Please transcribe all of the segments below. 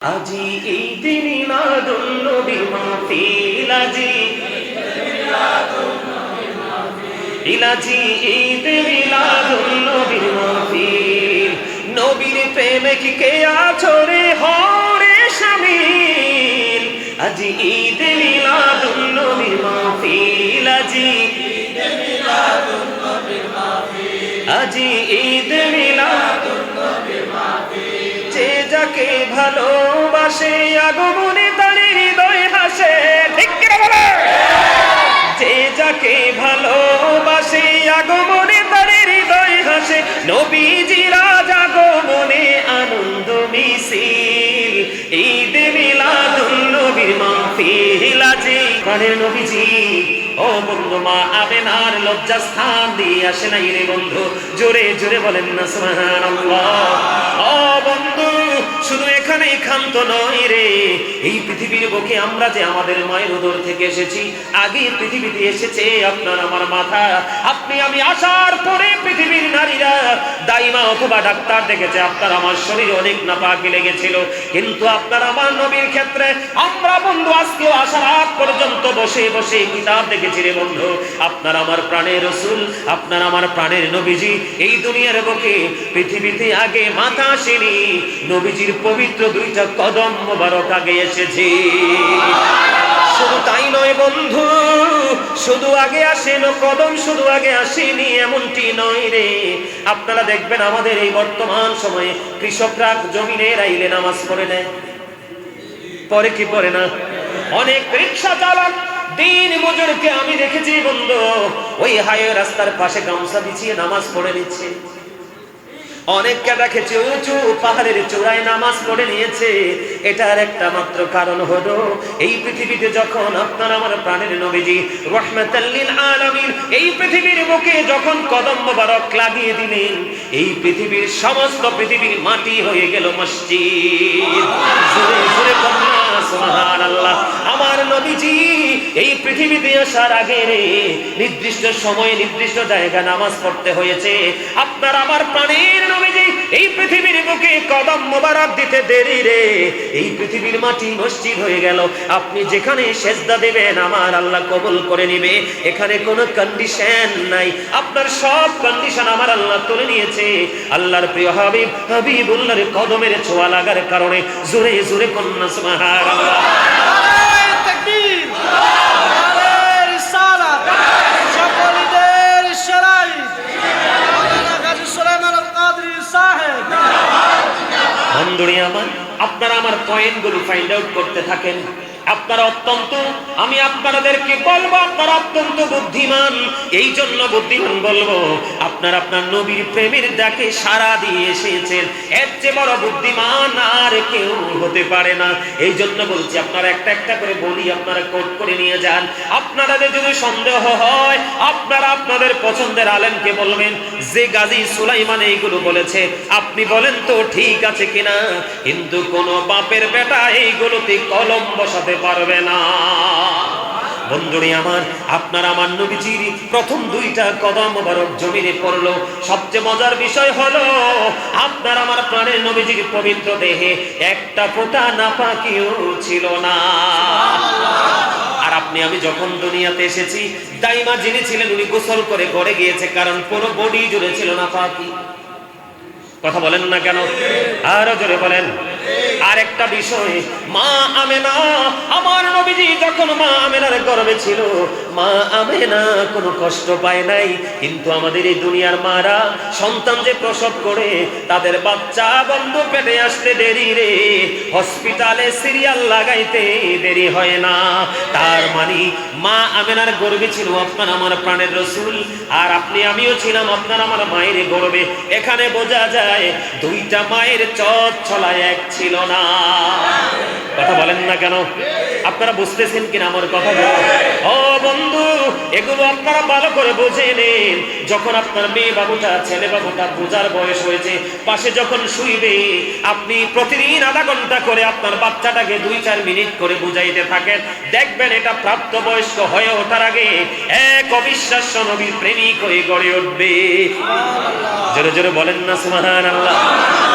আজি ঈদ মিলাদুন নবীর মাহফিল, আজি ঈদ মিলাদুন নবীর মাহফিল। নবীর প্রেমে কি কে আছরে হরে শামিল। আজি ঈদ মিলাদুন নবীর মাহফিল, আজি ঈদ মিলাদুন নবীর মাহফিল। যে যাকে ভালোবাসে আগমনে তার হৃদয় হাসে, ঠিক কি না বলে? যে যাকে ভালোবাসে আগমনে তার হৃদয় হাসে। নবীজির আজ আগমনে আনন্দ মিছিল, ঈদ মিলাদুন নবীর মাহফিল। আজি প্রাণের নবীজি ও বন্ধু মা আমেনার লজ্জাস্থান দিয়ে আসে নাই রে বন্ধু, জোরে জোরে বলেন না সুবহানাল্লাহ। ও বন্ধু, শুধু এখানেই ক্ষান্ত নয় রে, এই পৃথিবীর বুকে আমরা যে আমাদের মায়ের উদর থেকে এসেছি, আগে পৃথিবীতে এসেছে আপনার আমার মাথা। আপনি আমি আসার পরে পৃথিবীর নারীরা দাইমা অথবা ডাক্তার দেখেছে আপনার আমার শরীরে অনেক নাপাকি লেগেছিল, কিন্তু আপনার আমার নবীর ক্ষেত্রে আমরা বন্ধু আজকেও আসার আগ পর্যন্ত বসে বসে কিতাব দেখেছি রে বন্ধু। আপনার আমার প্রাণের রাসূল, আপনার আমার প্রাণের নবীজি এই দুনিয়ার বুকে পৃথিবীতে আগে মাথা আসেনি, নবীজির পবিত্র দুইটা কদম মোবারক আগে এসেছে। শুধু তাই নয় বন্ধু, শুধু আগে আসেন কদম, শুধু আগে আসেনি এমনটি নয় রে। আপনারা দেখবেন আমাদের এই বর্তমান সময়ে কৃষকরা জমিনে রাইলে নামাজ পড়ে নেয়, পরে কি পড়ে না? অনেক রিক্সা চালক দিন মজুরকে আমি দেখেছি বন্ধু, ওই হাইওয়ে রাস্তার পাশে গামছা বিছিয়ে নামাজ পড়ে নিচ্ছে। অনেককে দেখেছি উঁচু পাহাড়ের চূড়ায় নামাজ পড়ে নিয়েছে। এটার একটা মাত্র কারণ হলো এই পৃথিবীতে যখন আপনার আমার প্রাণের নবীজি রাহমাতাল লিল আলামিন এই পৃথিবীর বুকে যখন কদম মোবারক লাগিয়ে দিলেন, এই পৃথিবীর সমস্ত পৃথিবীর মাটি হয়ে গেল মসজিদ। জোরে জোরে বলুন সুবহানাল্লাহ। আমার নবীজি এই পৃথিবীতে আসার আগে রে নির্দিষ্ট সময়ে নির্দিষ্ট জায়গা নামাজ পড়তে হয়েছে। আপনার আমার প্রাণের নবীজি এই পৃথিবীর বুকে কদম মোবারক দিতে দেরি রে, এই পৃথিবীর মাটি মসজিদ হয়ে গেল। আপনি যেখানে সেজদা দেবেন আমার আল্লাহ কবুল করে নেবে, এখানে কোনো কন্ডিশন নাই। আপনার সব কন্ডিশন আমার আল্লাহ তুলে নিয়েছে। আল্লাহর প্রিয় হাবিব হাবিবুল্লাহর কদমের ছোঁয়া লাগার কারণে জোরে জোরে কন্যা সুবহানাল্লাহ। বন্ধুরে আমার, আপনারা আমার পয়েন্টগুলো ফাইন্ড আউট করতে থাকেন। আপনারা অত্যন্ত, আমি আপনাদেরকে বলবো আপনারা অত্যন্ত বুদ্ধিমান। এই জন্য বুদ্ধিমান বলবো, আপনারা আপনার নবীর প্রেমের ডাকে সাড়া দিয়ে এসেছেন, এর চেয়ে বড় বুদ্ধিমান আর কেউ হতে পারে না। এই জন্য বলছি আপনারা একটা একটা করে বলি, আপনারা কোট করে নিয়ে যান। আপনাদের যদি সন্দেহ হয় আপনারা আপনাদের পছন্দের আলেমকে বলবেন যে গাজী সুলাইমান এইগুলো বলেছে, আপনি বলেন তো ঠিক আছে কিনা। কিন্তু কোন বাপের বেটা এইগুলোতে কলম বসাতে পারবে না। বন্ধুরে আমার, আপনার আমার নবীজির প্রথম দুইটা কদম মোবারক জমিনে পড়লো। সবচেয়ে মজার বিষয় হলো আপনার আমার প্রাণের নবীজির পবিত্র দেহে একটা ফোঁটা নাপাকিও ছিল না। আর আপনি আমি যখন দুনিয়াতে এসেছি, দাইমা যিনি ছিলেন উনি গোসল করে ঘরে গিয়েছে, কারণ পুরো বডি জুড়ে ছিল নাপাকি। কথা বলেন না কেন? আরো জোরে বলেন। আর একটা বিষয়, মা আমেনা, আমার নবীজি যখন মা আমেনার গর্ভে ছিল, মা আমেনা কোনো কষ্ট পায় নাই। কিন্তু আমাদের এই দুনিয়ার মারা সন্তান যে প্রসব করে তাদের বাচ্চা বন্ধু পেটে আসতে দেরি রে, হসপিটালে সিরিয়াল লাগাইতে দেরি হয় না। তার মানে মা আমেনার গর্ভে ছিল আপনার আমার প্রাণের রাসূল, আর আপনি আমিও ছিলাম আপনার আমার মায়ের গর্ভে। এখানে বোঝা যায় দুইটা মায়ের চলায় এক ছিল না। কথা বলেন না কেন? আপনারা বুঝতেছেন কিনা আমার কথা? ও বন্ধু, এগুলো আপনারা ভালো করে বুঝে নিন। যখন আপনার মেয়ে বাবুটা, ছেলে বাবুটা বোঝার বয়স হয়েছে, পাশে যখন শুইবে, আপনি প্রতিদিন আধা ঘন্টা করে আপনার বাচ্চাটাকে 2-4 মিনিট করে বুঝাইতে থাকেন। দেখবেন এটা প্রাপ্তবয়স্ক হয়ে ওঠার আগে এক অবিশ্বাস্য নবীর প্রেমিক হয়ে গড়ে উঠবে। জোরে জোরে বলেন না সুবহানাল্লাহ।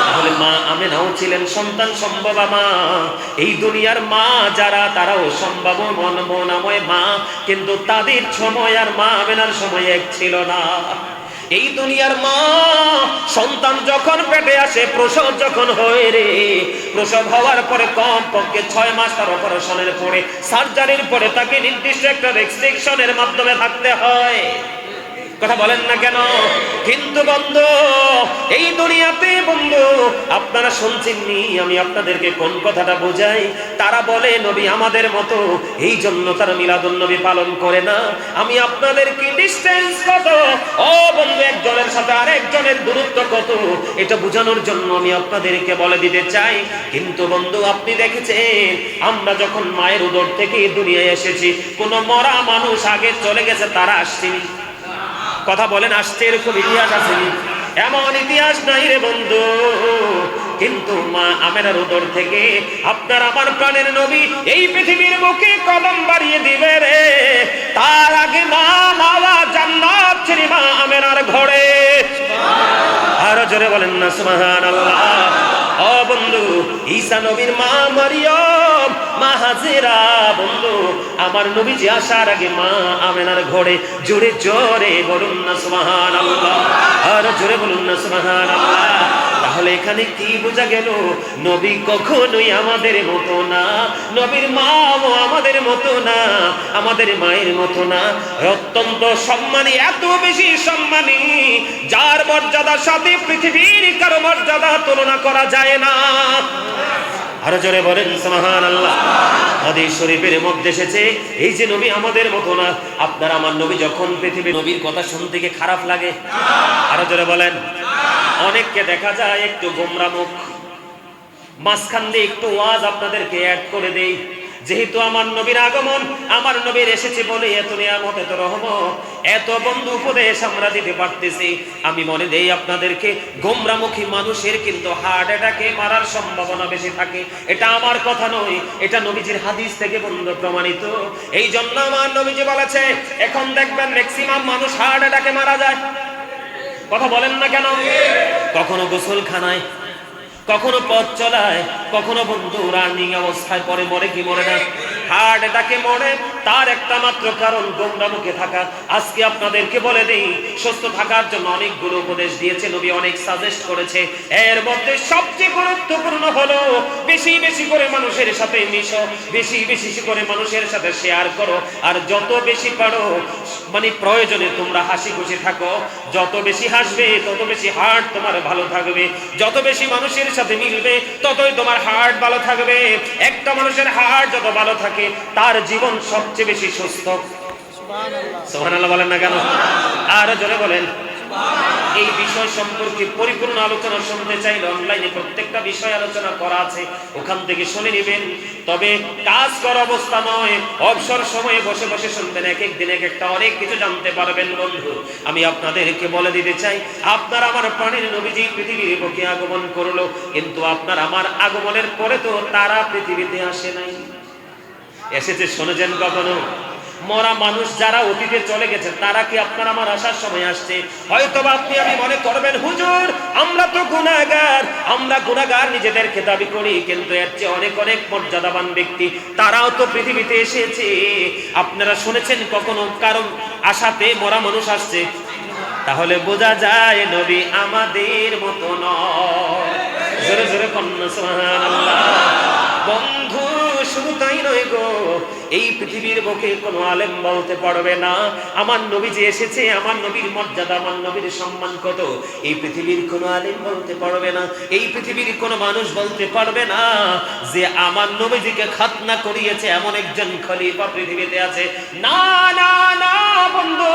তাহলে মা আমেনাও ছিলেন সন্তান সম্ভবা মা। এই দুনিয়ার মা যারা, তারাও সম্ভব মনাময় মা, কিন্তু তাদের সময় আর মা আমেনার সময় এক ছিল না। এই দুনিয়ার মা সন্তান যখন পেটে আসে, প্রসব যখন হয় রে, প্রসব হওয়ার পরে কম পক্ষে 6 মাস তার অপারেশনের পরে, সার্জারির পরে তাকে নির্দিষ্ট একটা রেস্ট্রিকশনের মাধ্যমে থাকতে হয়। কথা বলেন না কেন? কিন্তু বন্ধু, এই দুনিয়াতে বন্ধু আপনারা শুনছেননি আমি আপনাদেরকে কোন কথাটা বোঝাই? তারা বলে নবী আমাদের মতো, এই জন্য তারা মিলাদুন নবী পালন করে না। আমি আপনাদেরকে ডিসটেন্স কত, ও বন্ধু, একজনের সাথে আরেকজনের দূরত্ব কত, এটা বোঝানোর জন্য আমি আপনাদেরকে বলে দিতে চাই। কিন্তু বন্ধু, আপনি দেখেছেন আমরা যখন মায়ের উদর থেকে দুনিয়ায় এসেছি, কোন মরা মানুষ আগে চলে গেছে, তারা আসছেনি? কথা বলেন, আসছে এরকম ইতিহাস আছে? এমন ইতিহাস নাই রে বন্ধু। কিন্তু মা আমেনার উদর থেকে আপনার আমার প্রাণের নবী এই পৃথিবীর বুকে কদম বাড়িয়ে দিবে রে, তার আগে মা মাওয়া জান্নাত ছেড়ে মা আমেনার ঘরে। আরো জোরে বলেন না সুবহানাল্লাহ। ও বন্ধু, ঈসা নবীর মা মারিয়ম, মা হাজেরা, বন্ধু আমার নবীজি আসার আগে মা আমেনার ঘরে। জোরে জোরে বলুন না সুবহানাল্লাহ। আর জোরে বলুন না সুবহানাল্লাহ। তাহলে এখানে কি বোঝা গেল? নবী কখনোই আমাদের মতো না, নবীর মাও আমাদের মতো না, আমাদের মায়ের মতো না। অত্যন্ত সম্মানী, এত বেশি সম্মানী, যার মর্যাদার সাথে পৃথিবীর কারো মর্যাদা তুলনা করা যায় না। আরো জোরে বলেন সুবহানাল্লাহ। হাদিস শরীফের মধ্যে এসেছে এই যে নবী আমাদের মতো না। আপনার আমার নবী যখন পৃথিবীর নবীর কথা শুনতে গিয়ে খারাপ লাগে? আরো জোরে বলেন। অনেককে দেখা যায় একটু গোমরা মুখ, মাঝখান দিয়ে একটু ওয়াজ আপনাদেরকে অ্যাড করে দেই। যেহেতু আমার নবীর আগমন, আমার নবীর এসেছে বলে এত নিয়ামত, এত রহমত, এত বন্ধু উপদেশ আমরা দিতে পারতেছি। আমি মনে দেই আপনাদেরকে, গোমরামুখী মানুষের কিন্তু হার্ট অ্যাটাকে মারার সম্ভাবনা বেশি থাকে। এটা আমার কথা নয়, এটা নবীজির হাদিস থেকে বন্ধু প্রমাণিত। এই জন্য আমার নবীজি বলেছে, এখন দেখবেন ম্যাক্সিমাম মানুষ হার্ট অ্যাটাকে মারা যায়। কথা বলেন না কেন? কখনো গোসলখানায়, কখনো পথ চলায়, কখনো বন্ধু রানিং অবস্থায় পরে মরে কি মরে না? হার্ট অ্যাটাকে মরে। তার একটা মাত্র কারণ গোমরা মুখে থাকা। আজকে আপনাদেরকে বলে দেই, সুস্থ থাকার জন্য অনেকগুলো উপদেশ দিয়েছে নবী, অনেক সাজেস্ট করেছে। এর মধ্যে সবচেয়ে গুরুত্বপূর্ণ হলো বেশি বেশি করে মানুষের সাথে মিশো, বেশি বেশি করে মানুষের সাথে শেয়ার করো, আর যত বেশি পারো মানে প্রয়োজনে তোমরা হাসি খুশি থাকো। যত বেশি হাসবে তত বেশি হার্ট তোমার ভালো থাকবে, যত বেশি মানুষের সাথে মিলবে ততই তোমার হার্ট ভালো থাকবে। একটা মানুষের হার্ট যত ভালো থাকে তার জীবন সবচেয়ে বেশি সুস্থ। সুবহানাল্লাহ বলেন না কেন? আর জোরে বলেন। এই বিষয় সম্পর্কে পরিপূর্ণ আলোচনা শুনতে চাইলে অনলাইনে প্রত্যেকটা বিষয় আলোচনা করা আছে, ওখান থেকে শুনে নেবেন। তবে কাজ করা অবস্থা নয়, অবসর সময়ে বসে বসে শুনবেন, এক এক দিন এক একটা অনেক কিছু জানতে পারবেন। বন্ধু, আমি আপনাদেরকে বলে দিতে চাই, আপনার আমার প্রাণের নবীজি পৃথিবীর বুকে আগমন করলো, কিন্তু আপনার আমার আগমনের পরে তো তারা পৃথিবীতে আসে নাই। এসেছে শুনেছেন কখনো? মরা মানুষ যারা অতীতে চলে গেছে, তারা কি আপনার আমার আসার সময় আসছে? হয়তো আপনি আমি মনে করবেন, হুজুর আমরা তো গুনাহগার, আমরা গুনাহগার নিজেদেরকে দাবি করি, কিন্তু এর চেয়ে অনেক অনেক মর্যাদাবান ব্যক্তি তারাও তো পৃথিবীতে এসেছে। আপনারা শুনেছেন কখনো কারণ আশাতে মরা মানুষ আসছে? তাহলে বোঝা যায় নবী আমাদের মতো নয়। জোরে জোরে কন্যা সুবহানাল্লাহ। বন্ধু, শুধু তাই নয় গো, এই পৃথিবীর বুকে কোনো আলেম বলতে পারবে না আমার নবী যে এসেছে, আমার নবীর মর্যাদা, আমার নবীর সম্মান কত, এই পৃথিবীর কোনো আলেম বলতে পারবে না, এই পৃথিবীর কোনো মানুষ বলতে পারবে না যে আমার নবীজিকে খাতনা করিয়েছে এমন একজন খলিফা পৃথিবীতে আছে। না না না বন্ধু,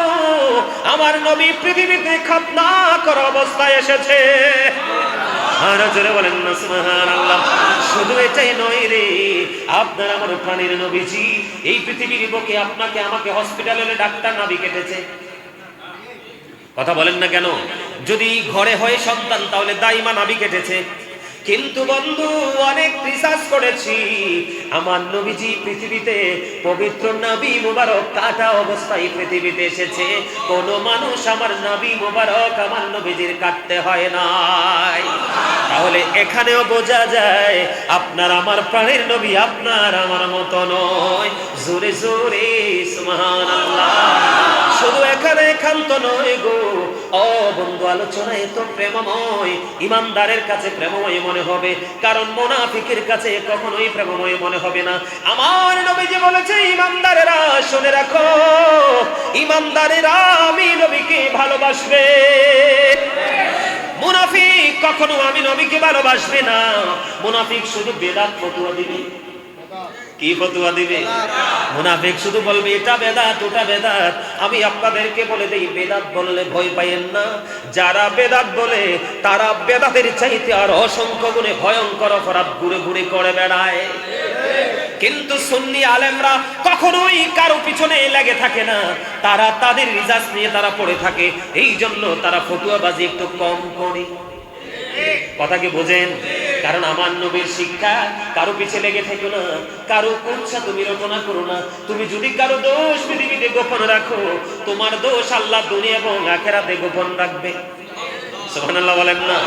আমার নবী পৃথিবীতে খাতনা করা অবস্থায় এসেছে। আর জোরে বলেন না সুবহানাল্লাহ। শুধু এটাই নয় রে, আপনার আমার প্রাণের নবীজি এই পৃথিবীর বুকে আপনাকে আমাকে হসপিটালে ডাক্তার নাভি কেটেছে। কথা বলেন না কেন? যদি ঘরে হয় সন্তান তাহলে দাইমা নাভি কেটেছে। কিন্তু বন্ধু অনেক রিসার্চ করেছি, আমার নবীজি পৃথিবীতে পবিত্র নবী মুবারক কাটা অবস্থায় পৃথিবীতে এসেছে। কোন মানুষ আমার নবী মুবারক আমার নবীজির কাটতে হয় নাই। তাহলে এখানেও বোঝা যায় আপনার আমার প্রাণের নবী আপনার আমার মতো নয়। জোরে জোরে সুবহানাল্লাহ। শুধু এখানে একান্ত নয় গো, ও বন্ধু আলোচনা এত প্রেমময়, ইমানদারের কাছে প্রেমময় মনে হবে, কারণ মুনাফিকের কাছে কখনোই প্রেমময় মনে হবে না। আমার নবীজি বলেছে ইমানদারেরা শুনে রাখো, ইমানদারেরা আমি নবীকে ভালোবাসবে, মুনাফিক কখনো আমি নবীকে ভালোবাসবে না। মুনাফিক শুধু বেদাত ফতোয়া দিবে। কি ফতোয়া দিবে? মুনাফিক শুধু বলবে এটা বেদাত ওটা বেদাত। আমি আপনাদেরকে বলে দেই, বেদাত বললে ভয় পাইয়েন না। যারা বেদাত বলে তারা বেদাতের চাইতে আর অসংখ্য গুণে ভয়ঙ্কর অপরাধ ঘুরে ঘুরে করে বেড়ায়। কিন্তু সুন্নি আলেমরা কখনোই কারো পিছনে লেগে থাকে না, তারা তাদের রিজার্চ নিয়ে তারা পড়ে থাকে। এই জন্য তারা ফতুয়াবাজি একটু কম করে। কথা কি বোঝেন? কারণ আমার নবীর শিক্ষা, কারো পিছে লেগে থেকো না, কারো কুচ্ছা তুমি রচনা করো না। তুমি যদি কারো দোষ পৃথিবীতে গোপন রাখো, তোমার দোষ আল্লাহ দুনিয়া এবং আখিরাতে গোপন রাখবে। সুবহানাল্লাহ বলেন না?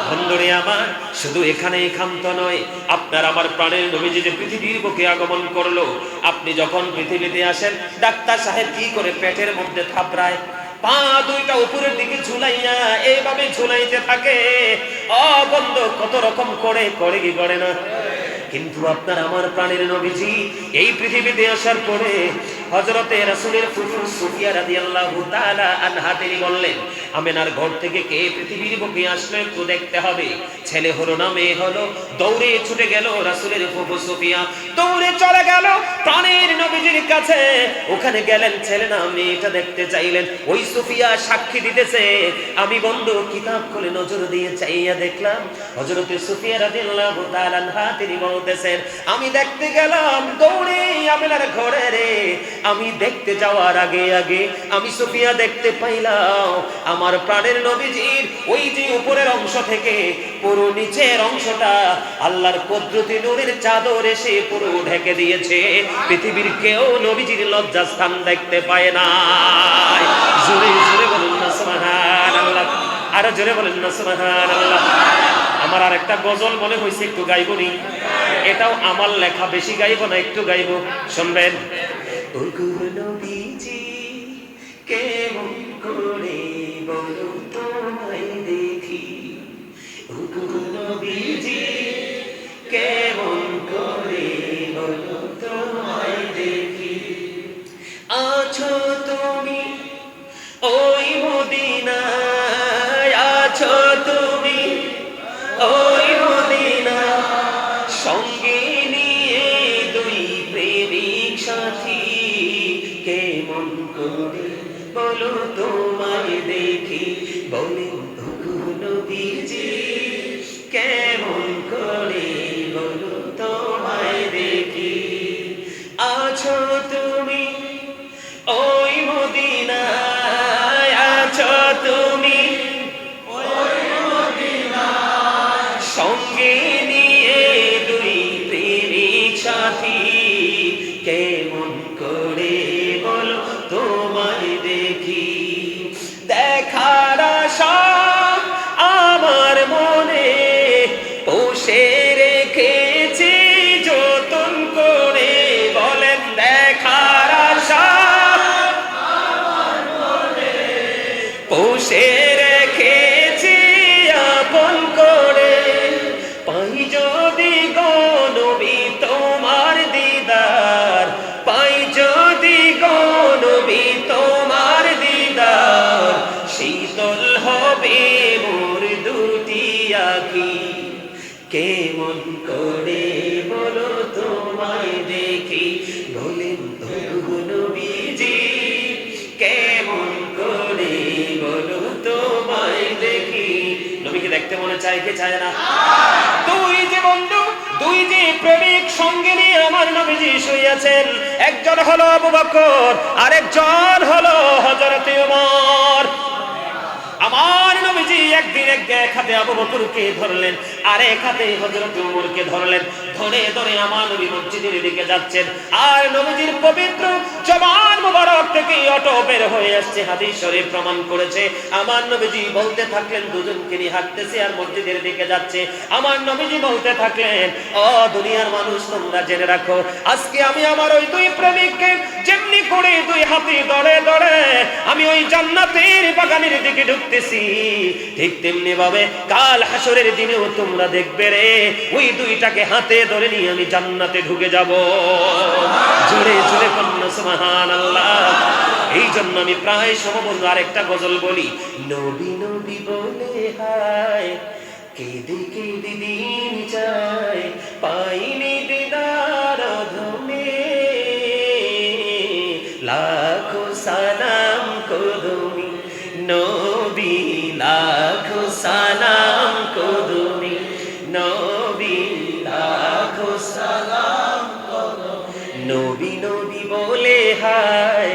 বন্ধুরে আমার, শুধু এখানে ক্ষান্ত নয়, আপনার আমার প্রাণের নবীজি যে পৃথিবীর বুকে আগমন করলো, আপনি যখন পৃথিবীতে আসেন ডাক্তার সাহেব কি করে পেটের মধ্যে থাপড়ায়, পা দুইটা উপরের দিকে ঝুলাইয়া এইভাবে ঝুলাইতে থাকে। বন্ধ কত রকম করে কি করে না? কিন্তু আপনার আমার প্রাণের নবীজি এই পৃথিবীতে আসার পরে হযরতে রাসূলের ফুফু সুফিয়া রাদিয়াল্লাহু তাআলা আনহা তিনি বললেন, আমিনার ঘর থেকে কে পৃথিবীর বুকে আসলো একটু দেখতে হবে। ছেলে হলো না মেয়ে হলো, দৌড়ে ছুটে গেল রাসূলের ফুফু সুফিয়া, দৌড়ে চলে গেল প্রাণের নবীজির কাছে। ওখানে গেলেন, ছেলে না মেয়েটা দেখতে চাইলেন। ওই সুফিয়া সাক্ষী দিতেছে, আমি বন্ধু কিতাব খুলে নজর দিয়ে চাইয়া দেখলাম হযরতে সুফিয়া রাদিয়াল্লাহু তাআলা আনহা তিনি বলতেছেন, আমি দেখতে গেলাম দৌড়ে আমিনার ঘরে রে। আমি দেখতে যাওয়ার আগে আগে আমি সুফিয়া দেখতে পাইলাম আমার প্রাণের নবীজির ওই যে উপরের অংশ থেকে পুরো নিচের অংশটা আল্লাহর কুদরতি নূরের চাদর এসে পুরো ঢেকে দিয়েছে। পৃথিবীর কেউ নবীজির লজ্জাস্থান দেখতে পায় না। জোরে জোরে বলুন না সুবহানাল্লাহ। আরো জোরে বলুন না সুবহানাল্লাহ। আমার আর একটা গজল মনে হয়েছে, একটু গাইবো নি? এটাও আমার লেখা, বেশি গাইবো না, একটু গাইবো, শুনবেন। ওগো নবীজি কেমন করে বলো তোমায় দেখি, ওগো নবীজি কেমন করে বলো তোমায় দেখি, আছো তুমি ওই মদিনায়, আছো তুমি ওই মদিনা, সঙ্গে নিয়ে দুই প্রেমিক সাথী, কেমন করে বলো তোমায় দেখি, বলেন ওগো নবীজি কেমন করে বলো তোমায় দেখি, আছো তুমি ওই মদিনায়, আছো তুমি ওই মদিনায়, সঙ্গে নিয়ে দুই প্রেমিক সাথী, কেমন করে বলো তোমায় দেখি, দেখার আশা আমার মনে পোষে রেখেছি যতন করে, বলেন দেখার আশা আমার মনে পোষে রেখেছি আপন করে, পাই যদি গো নবী তোমার দিদার, পাই যদি গো নবী তোমার দিদার, শীতল হবে মোর দুটি আঁখি, কেমন করে বলো তোমায় দেখি, বলেন ওগো নবীজি কেমন করে বলো তোমায় দেখি। নবীকে দেখতে মনে চায় কি চায় না? দুই যে বন্ধু, দুই যে প্রেমিক সঙ্গে নিয়ে আমার নবীজি শুয়েছেন, একজন হলো আবু বকর, আরেকজন হলো হযরত ওমর। আমার নবীজি একদিন এক হাতে আবু বকরকে ধরলেন, আরেক হাতে হযরত ওমরকে ধরলেন। ধরে ধরে আমার নবী মসজিদের দিকে যাচ্ছেন, আর নবীজির পবিত্র জবান মুবারক থেকে অটো বের হয়ে আসছে। হাদিস শরীফ প্রমাণ করেছে। আমার নবীজি বলতে থাকলেন, দুজনকে নিয়ে হাঁটতেছে আর মসজিদের দিকে যাচ্ছে। আমার নবীজি বলতে থাকলেন, ও দুনিয়ার মানুষ, তোমরা জেনে রাখো, আজকে আমি আমার ওই দুই প্রেমিককে যেমনি করে দুই হাতে ধরে ধরে আমি ওই জান্নাতের বাগানের দিকে ঢুকতেছি, ঠিক তেমনি ভাবে কাল হাসরের দিনেও তোমরা দেখবে রে, ওই দুইটাকে হাতে ধরে নিয়ে আমি জান্নাতে ঢুকে যাব। জোরে জোরে বলুন সুবহানাল্লাহ। এই জন্য আমি প্রায় সমবন্ধ আরেকটা গজল বলি, নবী নবী বলে হায়, কেঁদে কেঁদে দিন যায়, পাইনি দিদার ধনে, লাখো সালাম কদমি নবী, লাখো সালাম কদমি নবী, লাখো সালাম কদমি, নবী নবী বলে হায়,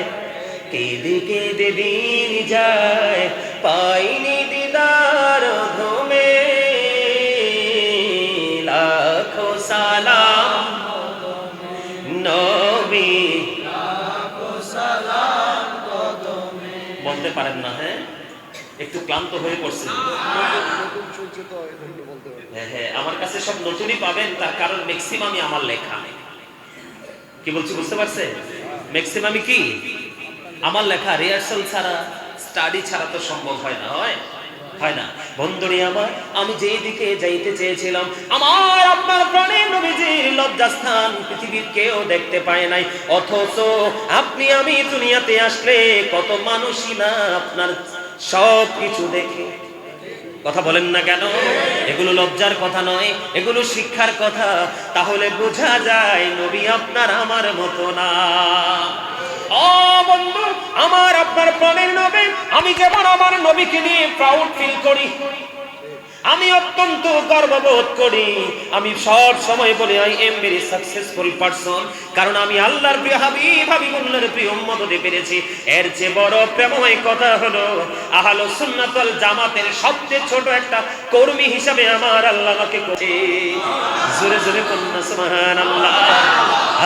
কেঁদে কেঁদে দিন যায়, পাইনি দিদার ধমে, লাখো সালাম নবী, লাখো সালাম কদমে। বলতে পারেন না? হ্যাঁ, একটু ক্লান্ত হয়ে পড়ছেন। হ্যাঁ হ্যাঁ, আমার কাছে সব নতুনই পাবেন, তার কারণ ম্যাক্সিমামই আমার লেখা। কি বলছি বুঝতে পারছেন? ম্যাক্সিমামই কি আমার লেখা, রিহার্সাল ছাড়া, স্টাডি ছাড়া তো সম্ভব হয় না। হয় না বন্ধুরে আমার, আমি যেই দিকে যাইতে চেয়েছিলাম, আমার আপনার প্রাণের নবীজির লজ্জাস্থান পৃথিবীর কেউ দেখতে পায় নাই, অথচ আপনি আমি দুনিয়াতে আসলে কত মানুষই না আপনার সব কিছু দেখে। কথা বলেন না কেন? এগুলো লজ্জার কথা নয়, এগুলো শিক্ষার কথা। তাহলে বোঝা যায় নবী আপনার আমার মতো না। ও বন্ধু, আমার আপনার প্রাণের নবী, আমি যেমন আমার নবীকে নিয়ে প্রাউড ফিল করি, আমি অত্যন্ত গর্ববোধ করি, আমি সব সময় বলি I am very successful person, কারণ আমি আল্লাহর প্রিয় হাবিব, হাবিবুল্লাহর প্রিয় উম্মত হতে পেরেছি। এর চেয়ে বড় প্রেমময় কথা হলো, আহলুস সুন্নাত ওয়াল জামাতের সবচেয়ে ছোট একটা কর্মী হিসাবে আমার আল্লাহ আমাকে করেছে। জোরে জোরে বলুন না সুবহানাল্লাহ,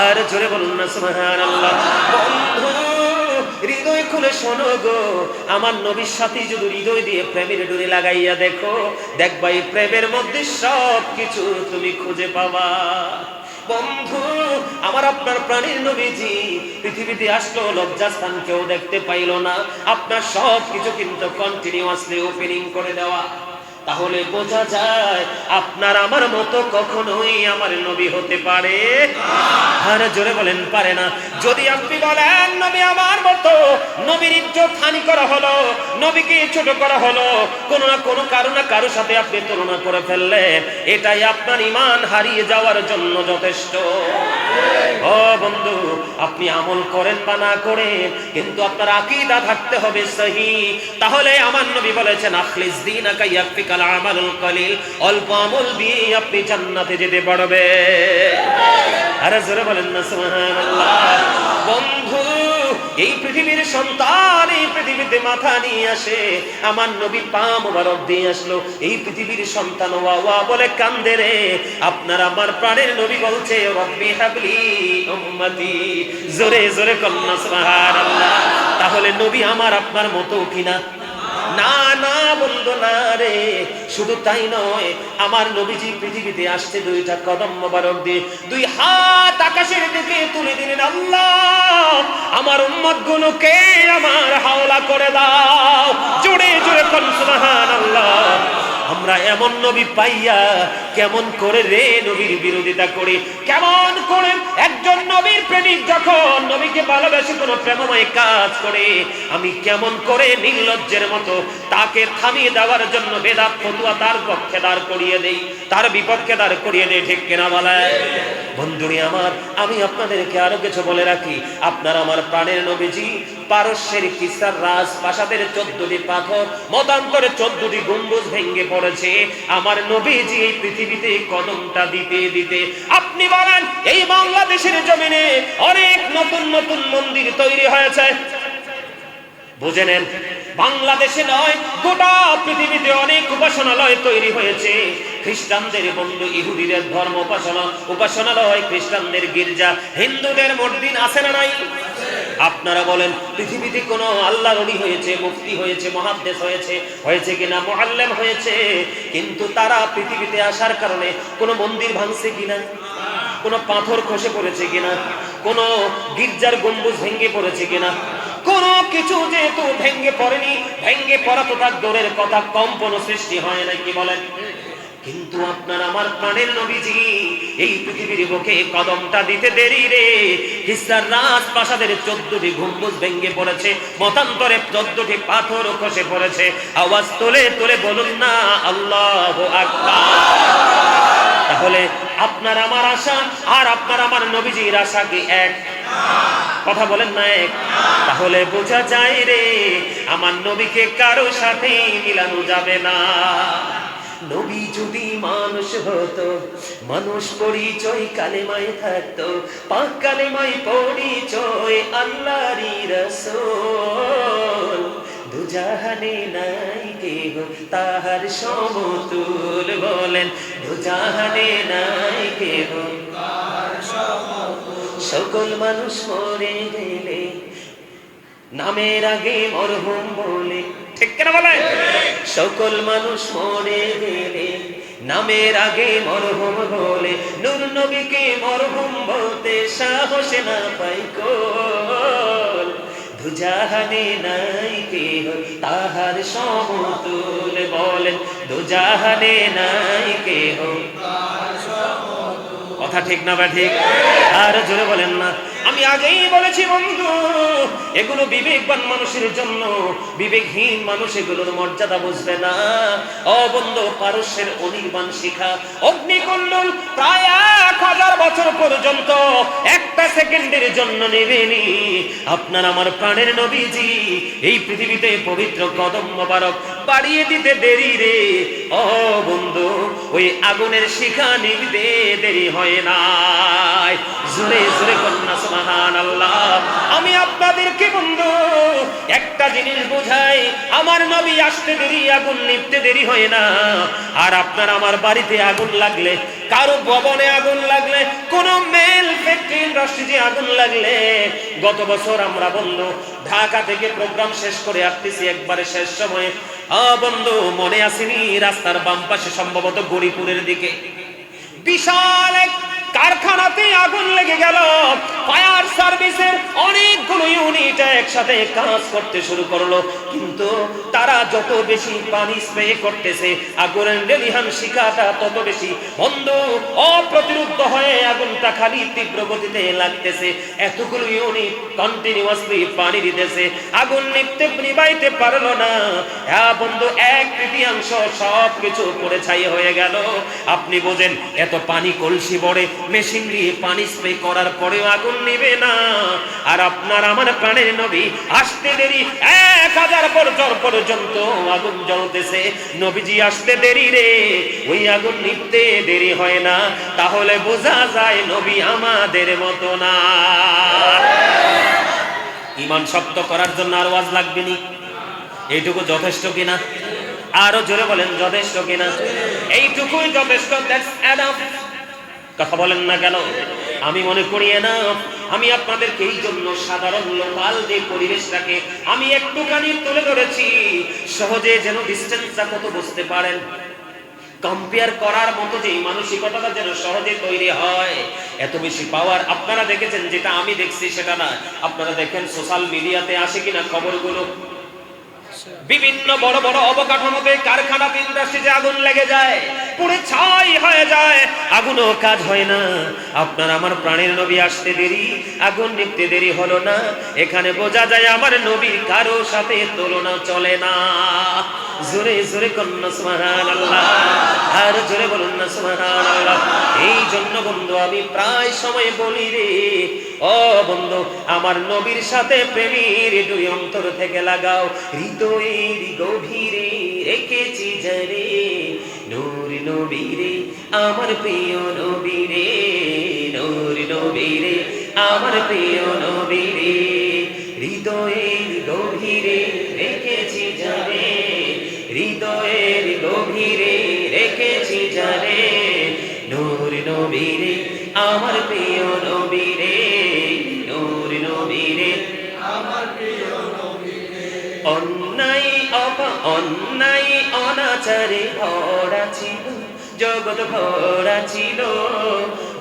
আর জোরে বলুন না সুবহানাল্লাহ। বন্ধু হৃদয় খুলে শোনো গো, আমার নবীর সাথে যদি হৃদয় দিয়ে প্রেমের ডুরি লাগাইয়া দেখো, দেখবা এই প্রেমের মধ্যে সব কিছু তুমি খুঁজে পাবা। বন্ধু, আমার আপনার প্রাণের নবীজি পৃথিবীতে আসলো, লজ্জাস্থান কেউ দেখতে পাইল না, আপনার সব কিছু কিন্তু কন্টিনিউয়াসলি ওপেনিং করে দেওয়া। তাহলে বোঝা যায় আপনার আমার মতো কখনোই আমার নবী হতে পারে আর জোরে বলেন পারে না। যদি আপনি বলেন নবী আমার মতো, নবীর ইজ্জত হানি করা হলো, নবীকে ছোট করা হলো, কোনো না কোনো কারোর সাথে আপনি তুলনা করে ফেললেন, এটাই আপনার ঈমান হারিয়ে যাওয়ার জন্য যথেষ্ট। ও বন্ধু, আপনি আমল করেন বা না করেন, কিন্তু আপনার আকীদা থাকতে হবে সহি। তাহলে আমার নবী বলেছেন, আখলিস দীনাকা ইয়াকফিকাল আমালুল কলিল, অল্প আমল দিয়ে আপনি জান্নাতে যেতে পারবেন। আরে জোরে বলেন না সুবহানাল্লাহ। বন্ধু, এই পৃথিবীর সন্তান এই পৃথিবীতে মাথা নিয়ে আসে, আমার নবী পা মোবারক দিয়ে আসলো, এই পৃথিবীর সন্তান ওয়া ওয়া বলে কান্দে রে, আপনার আমার প্রাণের নবী বলছে, রব্বি হাবলি উম্মতি, জোরে জোরে কন্না সুবহানাল্লাহ। তাহলে নবী আমার আপনার মতো কিনা? না না বন্ধু, না রে। শুধু তাই নয়, আমার নবীজি পৃথিবীতে আসছে দুইটা কদম মোবারক দিয়ে, দুই হাত আকাশের দিকে তুলে দিলেন, আল্লাহ আমার উম্মত গুলোকে আমার হাওলা করে দাও। জোরে জোরে সুবহানাল্লাহ। আমরা এমন নবী পাইয়া কেমন করে রে নবীর বিরোধিতা করি? কেমন করে একজন নবীর প্রেমিক যখন নবীকে ভালোবেসে কোনো প্রেমময় কাজ করে, আমি কেমন করে নির্লজ্জের মতো তাকে থামিয়ে দেওয়ার জন্য বেদাত ফতুয়া তার পক্ষে দাঁড় করিয়ে দেই, তার বিপক্ষে দাঁড় করিয়ে দেই, ঠিক কিনা বলে? বন্ধুরি আমার, আমি আপনাদেরকে আরো কিছু বলে রাখি, আপনার আমার প্রাণের নবীজি পারস্যের কিসরার রাজপ্রাসাদের 14টি পাথর, মতান্তরে 14টি গম্বুজ ভেঙে পড়েছে আমার নবীজি এই পৃথিবীতে কদমটা দিতে দিতে। আপনি বলেন এই বাংলাদেশের জমিনে অনেক নতুন নতুন মন্দির তৈরি হয়েছে, বুঝে নেন, বাংলাদেশে নয় গোটা পৃথিবীতে অনেক উপাসনালয় তৈরি হয়েছে। খ্রিস্টানদের বন্ধু ইহুদিদের ধর্ম উপাসনালয়, খ্রিস্টানদের গির্জা, হিন্দুদের মসজিদ আছে না নাই? আপনারা বলেন পৃথিবীতে কোনো আল্লাহর ওলি হয়েছে, মুফতি হয়েছে, মুহাদ্দিস হয়েছে কিনা, মুআল্লিম হয়েছে, কিন্তু তারা পৃথিবীতে আসার কারণে কোনো মন্দির ভাঙছে কিনা, কোনো পাথর খসে পড়েছে কিনা, কোনো গির্জার গম্বুজ ভেঙে পড়েছে কিনা? কোনো কিছু যেহেতু ভেঙে পড়েনি, ভেঙে পড়া তো তার দূরের কথা, কম্পন সৃষ্টি হয় না, কি বলেন? কিন্তু আপনার আমার প্রাণের নবীজি এই পৃথিবীর বুকে কদমটা দিতে দেরি রে, কিসরার রাজপ্রাসাদের 14টি গম্বুজ ভেঙে পড়েছে, মতান্তরে 14টি পাথর খসে পড়েছে। আওয়াজ তোলে তোলে বলুন না আল্লাহু আকবার। তাহলে আপনার আমার আশা আর আপনার আমার নবীজির আশা কি এক? কথা বলেন না এক? তাহলে বোঝা যায় রে আমার নবীকে কারো সাথে মিলানো যাবে না। নবী যদি মানুষ হতো, মানুষ পরিচয় কালেমায় থাকতো, পাক কালেমায় পরিচয় আল্লাহরই রাসূল, দুজাহানে নাই কেহ তাহার সমতুল, বলেন দুজাহানে নাই কেহ তাহার সমতুল। সকল মানুষ মরে গেলে নামের আগে মরহুম বলে, ঠিক কেন বলেন? সকল মানুষ মরে গেলে নামের আগে মরহুম বলে, নূর নবীকে মরহুম বলতে সাহস না পাই কল, দুজাহানে নাই কেহ তাহার সমতুল, বলেন দুজাহানে নাই কেহ তাহার সমতুল। কথা ঠিক না বা ঠিক? আর জোরে বলেন না। আমি আগেই বলেছি বন্ধু, এগুলো বিবেকবান মানুষের জন্য, বিবেকহীন মানুষ এগুলোর মর্যাদা বুঝবে না। ও বন্ধু, পারস্যের অনির্বাণ শিখা অগ্নিকুণ্ডল প্রায় 1000 বছর পর্যন্ত একটা সেকেন্ডের জন্য নেবেনি। আপনার আমার প্রাণের নবীজি এই পৃথিবীতে পবিত্র কদম মোবারক বাড়িয়ে দিতে দেরি রে। ও বন্ধু, ওই আগুনের শিখা নিভিতে দেরি হয় নাই। জোরে জোরে কন্যা সুবহানাল্লাহ। আমি আপনাদেরকে বন্ধু একটা জিনিস বোঝাই, আমার নবী আসতে দেরি, আগুন নিভতে দেরি হয় না। আর আপনার আমার বাড়িতে আগুন লাগলে, কারো ভবনে আগুন লাগলে, কোন মেল ফ্যাক্টরি ইন্ডাস্ট্রিতে আগুন লাগলে, গত বছর আমরা বন্ধু ঢাকা থেকে প্রোগ্রাম শেষ করে আসতেছি একবারে শেষ সময়ে, বন্ধু মনে আসেনি রাস্তার বাম পাশে সম্ভবত গরিপুরের দিকে বিশাল এক কারখানাতে আগুন লেগে গেল। ফায়ার সার্ভিসের অনেকগুলো ইউনিট একসাথে কাজ করতে শুরু করলো, কিন্তু তারা যত বেশি পানি স্প্রে করতেছে আগুনের লেলিহান শিখাটা তত বেশি বন্ধ অপ্রতিরোধ হয়ে আগুনটা খালি তীব্র গতিতে লাগতেছে। এতগুলো ইউনিট কন্টিনিউয়াসলি পানি দিতেছে, আগুন নিভাইতে পারলো না। হ্যাঁ বন্ধু, 1/3 সব কিছু পড়ে ছাই হয়ে গেল। আপনি বোঝেন, এত পানি কলসি ভরে মেশিন দিয়ে পানি স্প্রে করার পরেও আগুন নিবে না। আর আপনার আমার প্রাণের নবী আসতে দেরি, 1000 বছর পর্যন্ত আগুন জ্বলতেছে, নবীজি আসতে দেরি রে, ওই আগুন নিভতে দেরি হয় না। তাহলে বোঝা যায় নবী আমাদের মতো না। ঈমান শক্ত করার জন্য আর ওয়াজ লাগবে নি? এইটুকু যথেষ্ট কিনা? আরো জোরে বলেন যথেষ্ট কিনা? এইটুকুই যথেষ্ট। That's enough. কথা বলেন না কেন? আমি মনে করি না। আমি আপনাদেরকে এই জন্য সাধারণ লোকাল যে পরিবেশটাকে আমি একটুখানি তুলে ধরেছি, সহজে যেন ডিস্টেন্সটা কত বুঝতে পারেন, কম্পেয়ার করার মতো যে মানসিকতাটা যেন সহজে তৈরি হয়। এত বেশি পাওয়ার আপনারা দেখেছেন, যেটা আমি দেখছি সেটা না। আপনারা দেখেন সোশ্যাল মিডিয়াতে আসে কিনা খবরগুলো, বিভিন্ন বড় বড় অবকাঠামোতে কারখানা ইন্ডাস্ট্রিতে আগুন লেগে যায়, পুরো ছাই হয়ে যায়, আগুনও কাজ হয় না। আপনার আমার প্রাণের নবী আসতে দেরি, আগুন নিভতে দেরি হলো না। এখানে বোঝা যায় আমার নবী কারো সাথে তুলনা চলে না। জোরে জোরে কন্যা সুবহানাল্লাহ, আর জোরে বলুন না সুবহানাল্লাহ। এই জন্য বন্ধু আমি প্রায় সময় বলি রে, ও বন্ধু আমার নবীর সাথে প্রেমের ডুরি অন্তর থেকে লাগাও, হৃদয়ের গভীরে রেখেছি জানে নূর নবীরে আমার প্রিয় নবীরে, নূর নবীরে আমার প্রিয় নবীরে, হৃদয়ের গভীরে রেখেছি জানে, হৃদয়ের গভীরে রেখেছি জানে নূর নবীরে আমার প্রিয় নবীরে, নূর নবীরে আমার প্রিয় নবীরে। অন্যায় অনাচারে ভরা ছিল জগৎ, ভরা ছিল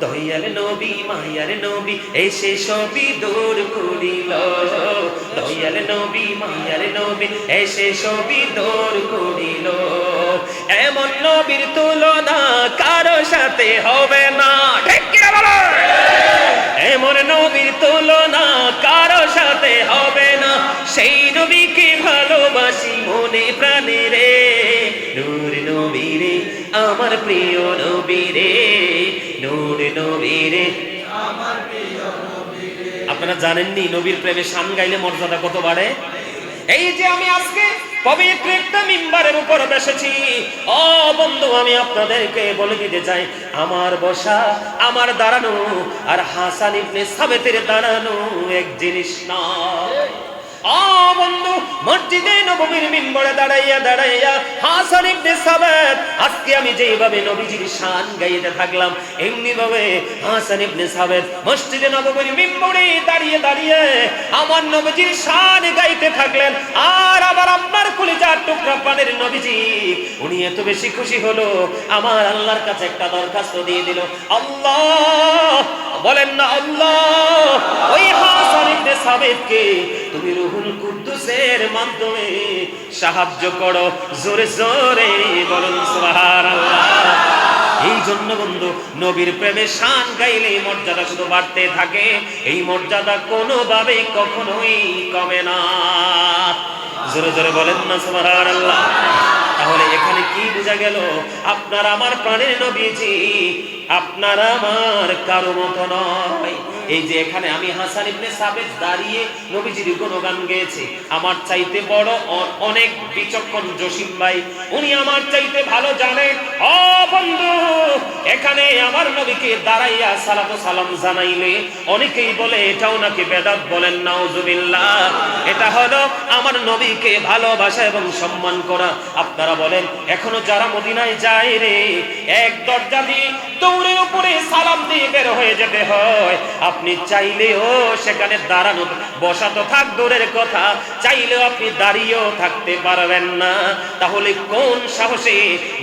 দয়াল নবী মায়ার নবী এসে সবই দূর করিল, দয়াল নবী মায়ার নবী এসে সবই দূর করিল। এমন নবীর তুলনা কারো সাথে হবে না, ঠিক কি না বলো? এমন নবীর তুলনা কারো সাথে হবে না, সেই নবীকে ভালোবাসি মনে প্রাণে রে, নূর নবীরে আমার প্রিয় নবীরে, নূর নবীরে আমার প্রিয় নবীরে। আপনারা জানেননি নবীর প্রেমে শান গাইলে মর্যাদা কত বাড়ে? এই যে আমি আজকে পবিত্র একটা মিম্বারের উপর বসেছি, ও বন্ধু আমি আপনাদেরকে বলে দিতে চাই, আমার বসা আমার দাঁড়ানো আর হাসান ইবনে সাবিতের দাঁড়ানো এক জিনিস না। ও বন্ধু মসজিদে নববীর মিম্বরে দাঁড়াইয়া হাসান ইবনে সাবিত আজকে আমি যেভাবে নবীজির শান গাইতে থাকলাম, এমনি ভাবে হাসান ইবনে সাবিত মসজিদে নববীর মিম্বরে দাঁড়িয়ে আমার নবীজির শান গাইতে থাকলেন। আর আবার আপনার কলিজার টুকরা প্রাণের নবীজি উনি এত বেশি খুশি হলো, আমার আল্লাহর কাছে একটা দরখাস্ত দিয়ে দিল, আল্লাহ বলেন না আল্লাহ, ওই হাসান ইবনে সাবিতকে তুমি রুহুল কুদ্দুসের মাধ্যমে সাহায্য করো, জোরে জোরে বলুন সুবহানাল্লাহ। এই জন্য বন্ধু নবীর প্রেমে শান গাইলে মর্যাদা শুধু বাড়তে থাকে, এই মর্যাদা কোনোভাবে কখনোই কমে না, জোরে জোরে বলেন না সুবহানাল্লাহ। তাহলে এখানে কি বোঝা গেল? আপনার আমার প্রাণের নবীজি আপনার আমার কারো মতো নয়। এই যে এখানে আমি হাসান ইবনে সাবিত দাঁড়িয়ে নবীজির গুণগান গেয়েছি, আমার চাইতে বড় অনেক বিচক্ষণ জসিম ভাই উনি আমার চাইতে ভালো জানেন। ও বন্ধু এখানে আমার নবীকে দাঁড়াইয়া সালাতু সালাম জানাইলে অনেকেই বলে এটাও নাকি বেদাত, বলেন নাউজুবিল্লাহ। এটা হলো আমার নবীকে ভালোবাসা এবং সম্মান করা। আপনারা বলেন এখনো যারা মদিনায় যায় রে, এক দরজা দিয়ে দৌড়ের উপরে সালাম দিয়ে বের হয়ে যেতে হয়, আপনি চাইলেও সেখানে দাঁড়ানো বসা তো থাক দূরের কথা, চাইলেও আপনি দাঁড়িয়েও থাকতে পারবেন না। তাহলে কোন সাহসে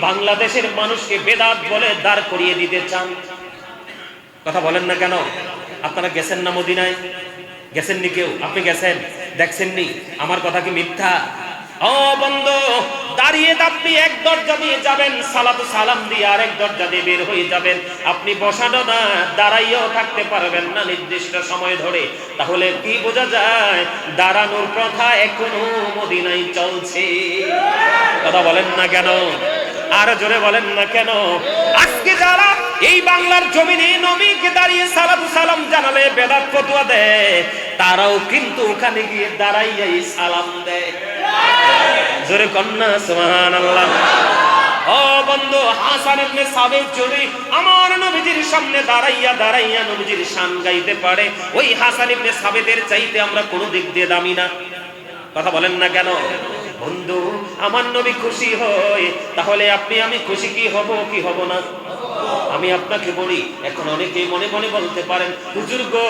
বাংলাদেশের মানুষকে বেদাত বলে দাঁড় করিয়ে দিতে চান? কথা বলেন না কেন? আপনারা গেছেন না মদিনায়? গেছেননি কেউ? আপনি গেছেন, দেখছেননি? আমার কথা কি মিথ্যা? ও বন্ধু দাঁড়িয়ে আপনি এক দরজা দিয়ে যাবেন, সালাতু সালাম দিয়ে আরেক দরজা দিয়ে বের হয়ে যাবেন, আপনি বসানো না দাঁড়াইয়াও থাকতে পারবেন না নির্দিষ্ট সময় ধরে। তাহলে কি বোঝা যায়? দাঁড়ানোর প্রথা এখনো মদিনায় চলছে। কথা বলেন না কেন? আর জোরে বলেন না কেন? আজকে যারা এই বাংলার জমিনে নবীকে দাঁড়িয়ে সালাতু সালাম জানালে বেদাত ফতোয়া দেয়, তারাও কিন্তু ওখানে গিয়ে দাঁড়াইয়াই সালাম দেয়। জোরে কন্যা সুবহানাল্লাহ। ও বন্ধু হাসান ইবনে সাবিত যদি আমার নবীজির সামনে দাঁড়াইয়া নবীজির শান গাইতে পারে, ওই হাসান ইবনে সাবিতের চাইতে আমরা কোন দিক দিয়ে দামি না। কথা বলেন না কেন? বন্ধু আমার নবী খুশি হয়, তাহলে আপনি আমি খুশি কি হব না? আমি আপনাকে বলি, এখন অনেকেই মনে মনে বলতে পারেন হুজুর গো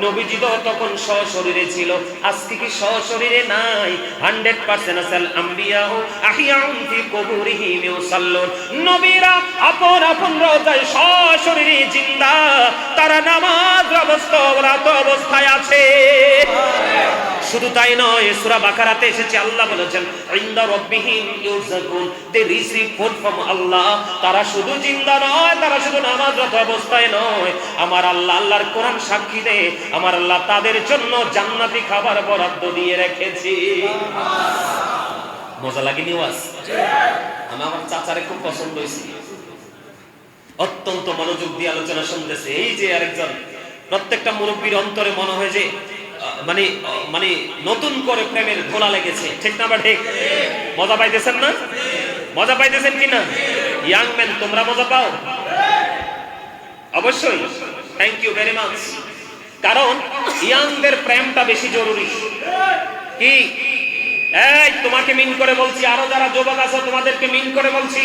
নবীজি তো তখন সশরীরে ছিল, আজকে কি সশরীরে নাই? 100% আসাল আম্বিয়া আহিয়াউন ফি কুবুরিহিম ইউসাল্লুন, নবীরা আপন আপন রওজায় সশরীরে জিন্দা, তারা নামাজ অবস্থায় আছে। শুধু তাই নয়, সূরা বাকারাতে এসেছে আল্লাহ বলেছেন ইনদা রাব্বিহিম ইউরযাকুন, দে রিসিভ ফুড ফ্রম আল্লাহ। তারা শুধু জিন্দা নয়, তারা শুধু নামাজরত অবস্থায় নয়, আমার আল্লাহ, আল্লাহর কোরআন সাক্ষী দেয়, আমার আল্লাহ তাদের জন্য জান্নাতি খাবার বরাদ্দ দিয়ে রেখেছি। মজা লাগেনি ওয়াজ? আমি আমার চাচারে খুব পছন্দ হয়েছি, অত্যন্ত মনোযোগ দিয়ে আলোচনা শুনতেছে। এই যে আরেকজন, প্রত্যেকটা মুরব্বীর অন্তরে মনে হয় যে মানে মানে নতুন করে প্রেমের ধোলা লেগেছে, ঠিক না? বা ঠিক? মজা পাইতেছেন না? মজা পাইতেছেন কিনা? ইয়াং ম্যান, তোমরা মজা পাও? অবশ্যই। Thank you very much. কারণ ইয়াংদের প্রেমটা বেশি জরুরি। কি এই তোমাকে মিন করে বলছি, আরো যারা যুবক আছো তোমাদেরকে মিন করে বলছি,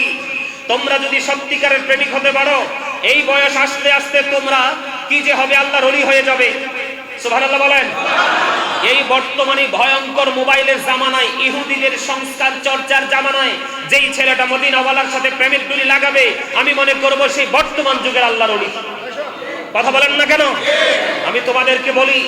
তোমরা যদি সত্যিকারের প্রেমিক হতে পারো, এই বয়স আসতে আসতে তোমরা কি যে হবে, আল্লাহর ওলি হয়ে যাবে। সুবহানাল্লাহ বলেন। এই বর্তমানে ভয়ঙ্কর মোবাইলের জামানায়, ইহুদিদের সংস্কার চর্চার জামানায় যেই ছেলেটা মদিনাওয়ালার সাথে প্রেমের ডুলি লাগাবে, আমি মনে করব সেই বর্তমান যুগের আল্লাহর ওলি। কথা বলেন না কেন? আমি তোমাদেরকে বলি,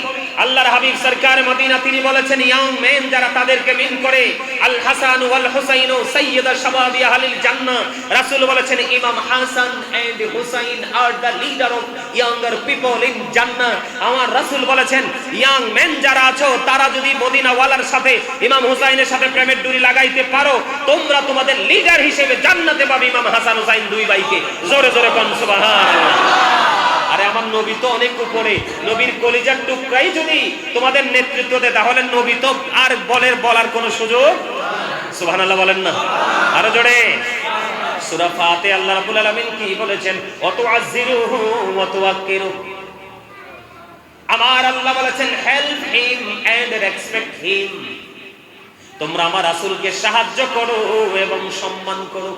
আল্লাহর হাবিব সরকার মদিনা তিনি বলেছেন, ইয়াং মেন যারা তাদেরকে মিন করে, আল হাসান ওয়াল হুসাইন সাইয়্যিদা শাবাবি আহলিল জান্নাহ। রাসূল বলেছেন, Imam Hasan and Husain are the leader of younger people in জান্নাহ। আমার রাসূল বলেছেন, ইয়াং মেন যারা আছো তারা যদি মদিনাওয়ালার সাথে, ইমাম হুসাইনের সাথে প্রেমের ডুরি লাগাইতে পারো, তোমরা তোমাদের লিডার হিসেবে জান্নাতে পাবে ইমাম হাসান হুসাইন দুই ভাইকে। জোরে জোরে কোন সুবহানাল্লাহ। আরে আমার নবী তো অনেক উপরে, নবীর কলিজার টুকরাই যদি তোমাদের নেতৃত্ব দেয়, তাহলে নবী তো আর বলার কোনো সুযোগ। সুবহানাল্লাহ বলেন না? আরো জোরে। সূরা ফাতিহা আল্লাহ রাব্বুল আলামিন কি বলেছেন? ওয়াতুআযজিরুহু ওয়া তুওয়াক্কিরু। আমার আল্লাহ বলেছেন, help him and respect him. তোমরা আমার রাসূলকে সাহায্য করো এবং সম্মান করো।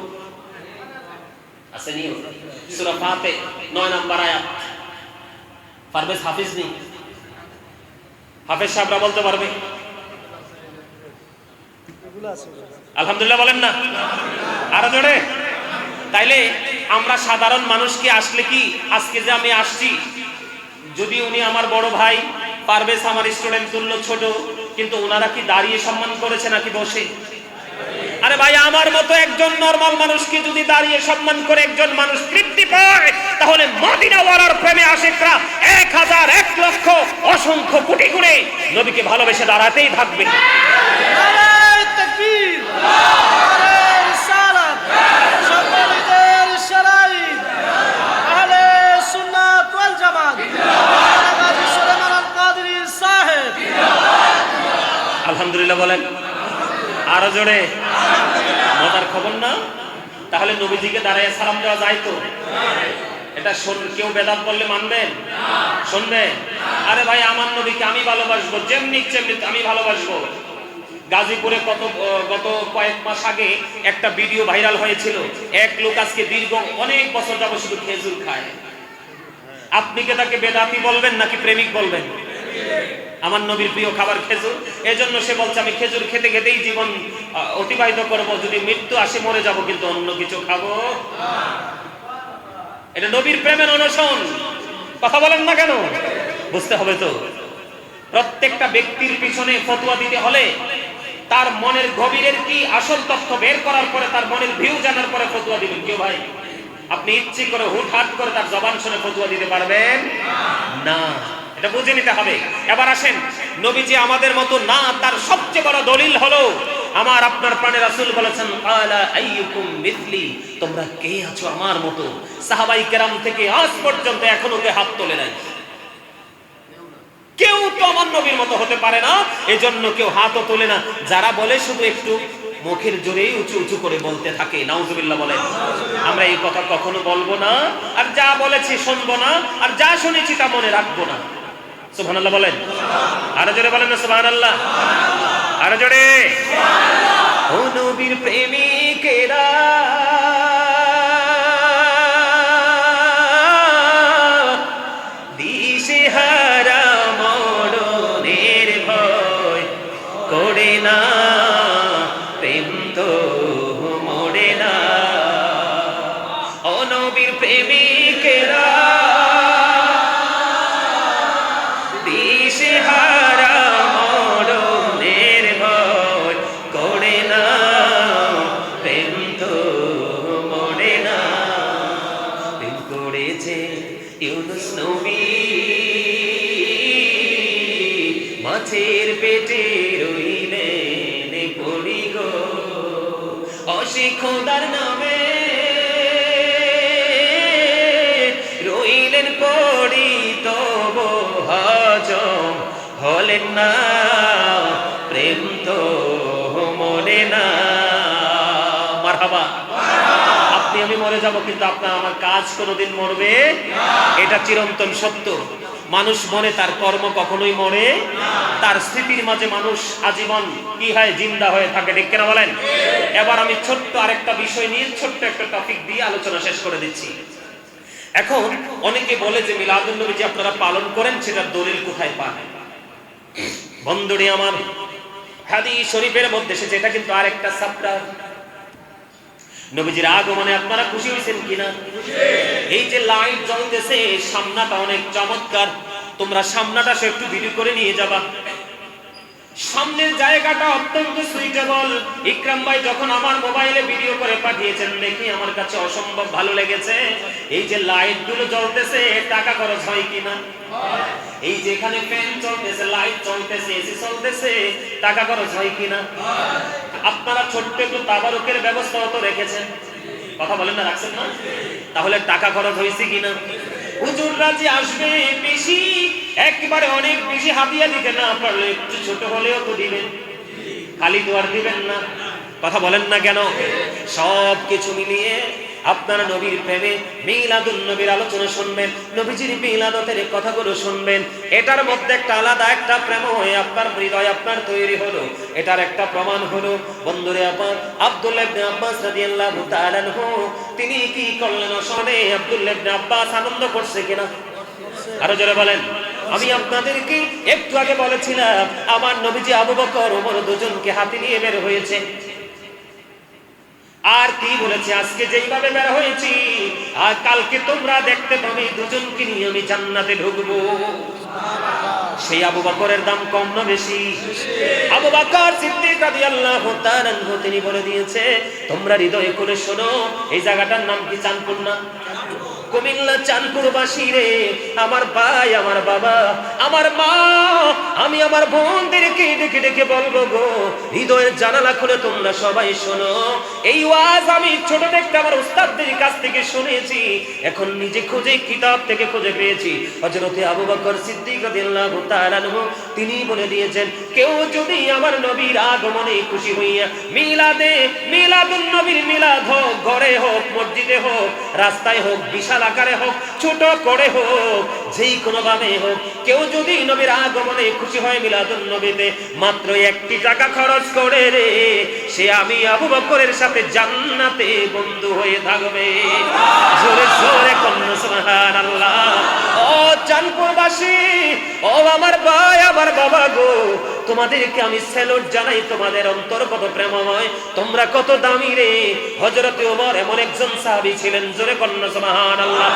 আসেনি সূরা ফাতিহা 9 নম্বর আয়াত। পারভেজ হাফিজ নেই, হাফেজ সাহেবরা বলতে পারবে? আলহামদুলিল্লাহ বলেন না? আরো জোরে। তাইলে আমরা সাধারণ মানুষকে আসলে কি, আজকে যে আমি আসছি, যদি উনি আমার বড় ভাই, পারভেজ আমার স্টুডেন্ট তুল্য ছোট, কিন্তু ওনারা কি দাঁড়িয়ে সম্মান করেছে নাকি বসে? আরে ভাই, আমার মতো একজন নরমাল মানুষকে যদি দাঁড়িয়ে সম্মান করে একজন মানুষ তৃপ্তি পায়, তাহলে মদিনাওয়ালার প্রেমে আশিকরা 1000 1 লক্ষ অসংখ্য কোটি গুণে নবীকে ভালোবেসে দাঁড়াতেই থাকবে। নারায়ে তাকবীর, নারায়ে রিসালাত, সকলের শরাঈত, আহলে সুন্নাত ওয়াল জামাত, গাজী সুলাইমান আল কাদরী সাহেব। আলহামদুলিল্লাহ বলেন। আরো জোরে। মজার খবর না? তাহলে নবীজিকে দাঁড়ায় সালাম দেওয়া যায় তো? এটা কেউ বেদাত বললে মানবেন? শুনবেন? আরে ভাই, আমার নবীকে আমি ভালোবাসবো, যেমনি আমি ভালোবাসবো। গাজীপুরে গত কয়েক মাস আগে একটা ভিডিও ভাইরাল হয়েছিল। এক লোক আজকে দীর্ঘ অনেক বছর যাবত শুধু খেজুর খায়। আপনি কি তাকে বেদাতি বলবেন নাকি প্রেমিক বলবেন? আমার নবীর প্রিয় খাবার খেজুর, এজন্য সে বলছে আমি খেজুর খেতে খেতেই জীবন অতিবাহিত করব, যদি মৃত্যু আসে মরে যাব, কিন্তু অন্য কিছু খাবো। এটা নবীর প্রেমের অনশন। কথা বলেন না কেন? বুঝতে হবে তো, প্রত্যেকটা ব্যক্তির পিছনে ফতোয়া দিতে হলে তার মনের গভীরের কি আসল তথ্য বের করার পরে, তার মনের ভিউ জানার পরে ফতোয়া দিবেন। কেউ ভাই আপনি ইচ্ছে করে হুটহাট করে তার জবান শুনে ফতোয়া দিতে পারবেন না, এটা বুঝে নিতে হবে। এবার আসেন, নবীজি আমাদের মতো না, তার সবচেয়ে বড় দলিল হলো আমার আপনার প্রাণের রাসূল বলেছেন, আলা আইয়ুকুম মিথলি, তোমরা কে আছো আমার মতো? সাহাবাই কেরাম থেকে আজ পর্যন্ত এখনো কে হাত তোলে নাই? কেউ তো আমার নবীর মতো হতে পারে না, এজন্য কেউ হাতও তোলে না। যারা বলে শুধু একটু মুখের জোরেই উঁচু উঁচু করে বলতে থাকে। নাউজুবিল্লাহ বলেন। আমরা এই কথা কখনো বলবো না, আর যা বলেছি শুনবো না, আর যা শুনেছি তা মনে রাখবো না। সুবহানাল্লাহ বলেন। আরো জোরে বলেন না সুবহানাল্লাহ। আরো জোরে। ও নবীর প্রেমিকেরা, দিশেহারা মরণের ভয় করে না, প্রেম তো মরে না। ও নবীর প্রেমিকেরা, দিশেহারা মরণের ভয় করে না, প্রেম তো মরে না। প্রেম করেছে ইউনুস নবী, মাছের পেটে রইলেন পড়ি গো। খুশি খোদার নামে রইলেন পড়ি তবু হজম হলেন না, প্রেম তো মরে না। মারহাবা। আপনি আমি মরে যাব, কিন্তু আপনার আমার কাজ কোনোদিন মরবে, এটা চিরন্তন সত্য। মানুষ মরে, তার কর্ম কখনোই মরে, তার স্মৃতির মাঝে মানুষ আজীবন কি হয়, জিন্দা হয়ে থাকে। ঠিক কিনা বলেন? এবার আমি ছোট্ট আরেকটা বিষয় নিয়ে ছোট্ট একটা টপিক দিয়ে আলোচনা শেষ করে দিচ্ছি। এখন অনেকে বলে যে মিলাদুন নবী যে আপনারা পালন করেন, সেটার দলিল কোথায় পান? বন্ধুরে আমার, হাদিস শরীফের মধ্যে এসেছে, এটা কিন্তু আরেকটা চ্যাপ্টার। নবীজির আগমনে আপনারা খুশি হয়েছেন কিনা? এই যে লাইট জ্বলতেছে, সামনাটা অনেক চমৎকার, তোমরা সামনাটা একটু ভিডিও করে নিয়ে যাবা। সামনের জায়গাটা অত্যন্ত সুইটেবল। ইকরাম ভাই যখন আমার মোবাইলে ভিডিও করে পাঠিয়েছেন, দেখি আমার কাছে অসম্ভব ভালো লেগেছে। এই যে লাইট গুলো জ্বলতেছে, টাকা খরচ হয় কিনা? এই যে এখানে ফ্যান চলতেছে, লাইট চলতেছে, এসি চলতেছে, টাকা খরচ হয় কিনা? আপনারা ছোট্ট একটু তাবারুকের ব্যবস্থা তো রেখেছেন, কথা বলেন না, রাখছেন না? তাহলে টাকা খরচ হয়েছে কিনা? হুজুররা যে আসবে বেশি, একবারে অনেক বেশি হাতিয়া দিতে না পারলে একটু ছোট হলেও তো দিবেন, খালি তো আর দিবেন না। কথা বলেন না কেন? সব কিছু মিলিয়ে আপনারা নবীর প্রেমে মিলাদুন নবীর আলোচনা শুনবেন, নবীজির মিলাদতের কথাগুলো শুনবেন। এটার মধ্যে একটা আলাদা একটা প্রেম হয়ে আপনার হৃদয় আপনার তৈরি হলো, এটার একটা প্রমাণ হলো। বন্ধুরে আপা, আব্দুল্লাহ ইবনে আব্বাস রাদিয়াল্লাহু তাআলা আনহু তিনি কি করলেন? শোনে, আব্দুল্লাহ ইবনে আব্বাস আনন্দ করছে কিনা? আরো জোরে বলেন। আমি আপনাদেরকে একটু আগে বলেছিলাম, আমার নবীজি আবু বকর ওমর দুজনকে হাতে নিয়ে বের হয়েছে। আর কি বলেছে? আজকে যেইভাবে বের হয়েছি, আর কালকে তোমরা দেখতে পাবে দুজনকে নিয়ে আমি জান্নাতে ঢুকবো। সেই আবু বকরের দাম কম না বেশি? আবু বকর সিদ্দিক রাদিয়াল্লাহু তাআলা আনহু তিনি বলে দিয়েছে, তোমরা হৃদয়ে করে শোনো, এই জায়গাটার নাম কি? চাঁদপুর না? কুমিল্লা চাঁদপুরবাসী রে, আমার ভাই, আমার বাবা, আমার মা, আমি আমার বোনদেরকে ডেকে ডেকে বলবো গো, হৃদয়ের জানালা খুলে তোমরা সবাই শোনো। এই ওয়াজ আমি ছোট দেখতে আমার উস্তাদদের কাছ থেকে শুনেছি, এখন নিজে খুঁজে কিতাব থেকে খুঁজে পেয়েছি। হযরতে আবু বকর সিদ্দিক রাদিয়াল্লাহু তাআলা আনহু তিনি বলে দিয়েছেন, কেউ যদি আমার নবীর আগমনে খুশি হইয়া মিলাদুন নবীর মিলাদ হোক, ঘরে হোক, মসজিদে হোক, রাস্তায় হোক, বিশাল আকারে হোক, ছোট করে হোক, যেই কোনো ভাবে হোক, কেউ যদি নবীর আগমনে খুশি হয় মিলাদুন নবীতে, মাত্র 1 টাকা খরচ করে রে, সে আমি আবু বকরের সাথে জান্নাতে বন্ধু হয়ে থাকবে। জোরে জোরে কন্যা সুবহানাল্লাহ। ও চাঁদপুরবাসী, ও আমার ভাই, আমার বাবা গো, তোমাদেরকে আমি স্যালুট জানাই, তোমাদের অন্তর কত প্রেমময়, তোমরা কত দামি রে। হযরতে ওমর এমন একজন সাহাবী ছিলেন, জোরে কন্যা সুবহানাল্লাহ।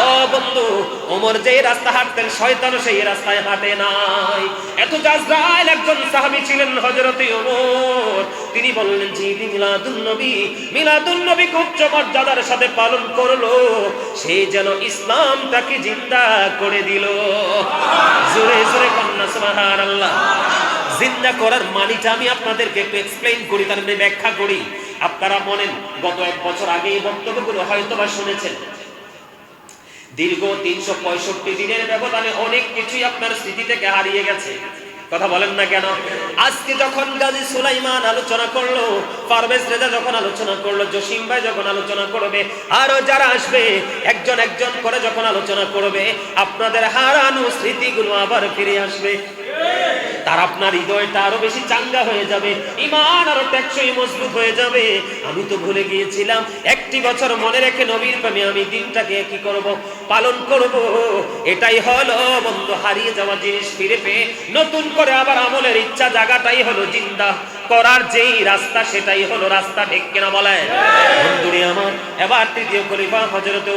ও বন্ধু, ওমর যে রাস্তা হাঁটতেন, শয়তানও সেই রাস্তায় হাঁটে নাই। এত জাজরাইল একজন সাহাবী ছিলেন হযরতে ওমর, তিনি বললেন যে মিলাদুন নবী উচ্চ মর্যাদার সাথে পালন করলো, সে যেন ইসলামটাকে জিন্দা করে দিল। জোরে জোরে কন্যা সুবহানাল্লাহ। জিন্দা করার মানেটা আমি আপনাদেরকে একটু এক্সপ্লেইন করি, তার মানে ব্যাখ্যা করি। আপনারা মনেন, গত 1 বছর আগে এই বক্তব্যগুলো হয়তোবা শুনেছেন। দীর্ঘ 365 দিনের ব্যবধানে অনেক কিছুই আপনার স্মৃতি থেকে হারিয়ে গেছে, কথা বলেন না কেন? আজকে যখন গাজী সুলাইমান আলোচনা করলো, পারভেজ রেজা যখন আলোচনা করলো, জসিম ভাই যখন আলোচনা করবে, আরো যারা আসবে একজন একজন করে যখন আলোচনা করবে, আপনাদের হারানো স্মৃতিগুলো আবার ফিরে আসবে। তার আপনার হৃদয়টা আরো বেশি চাঙ্গা হয়ে যাবে, ঈমান আরো টেকসই মজবুত হয়ে যাবে। আমি তো ভুলে গিয়েছিলাম, 1 বছর মনে রেখে নবীর প্রেমে আমি দিনটাকে কি করব? পালন করব। এটাই হলো বন্ধু হারিয়ে যাওয়া জিনিস ফিরে পেয়ে নতুন করে আবার আমলের ইচ্ছা জায়গাটাই হলো জিন্দা করার যেই রাস্তা, সেটাই হলো রাস্তা। ঠিক কিনা বলে বন্ধুরে আমার? এবার 3য় খলিফা হযরতে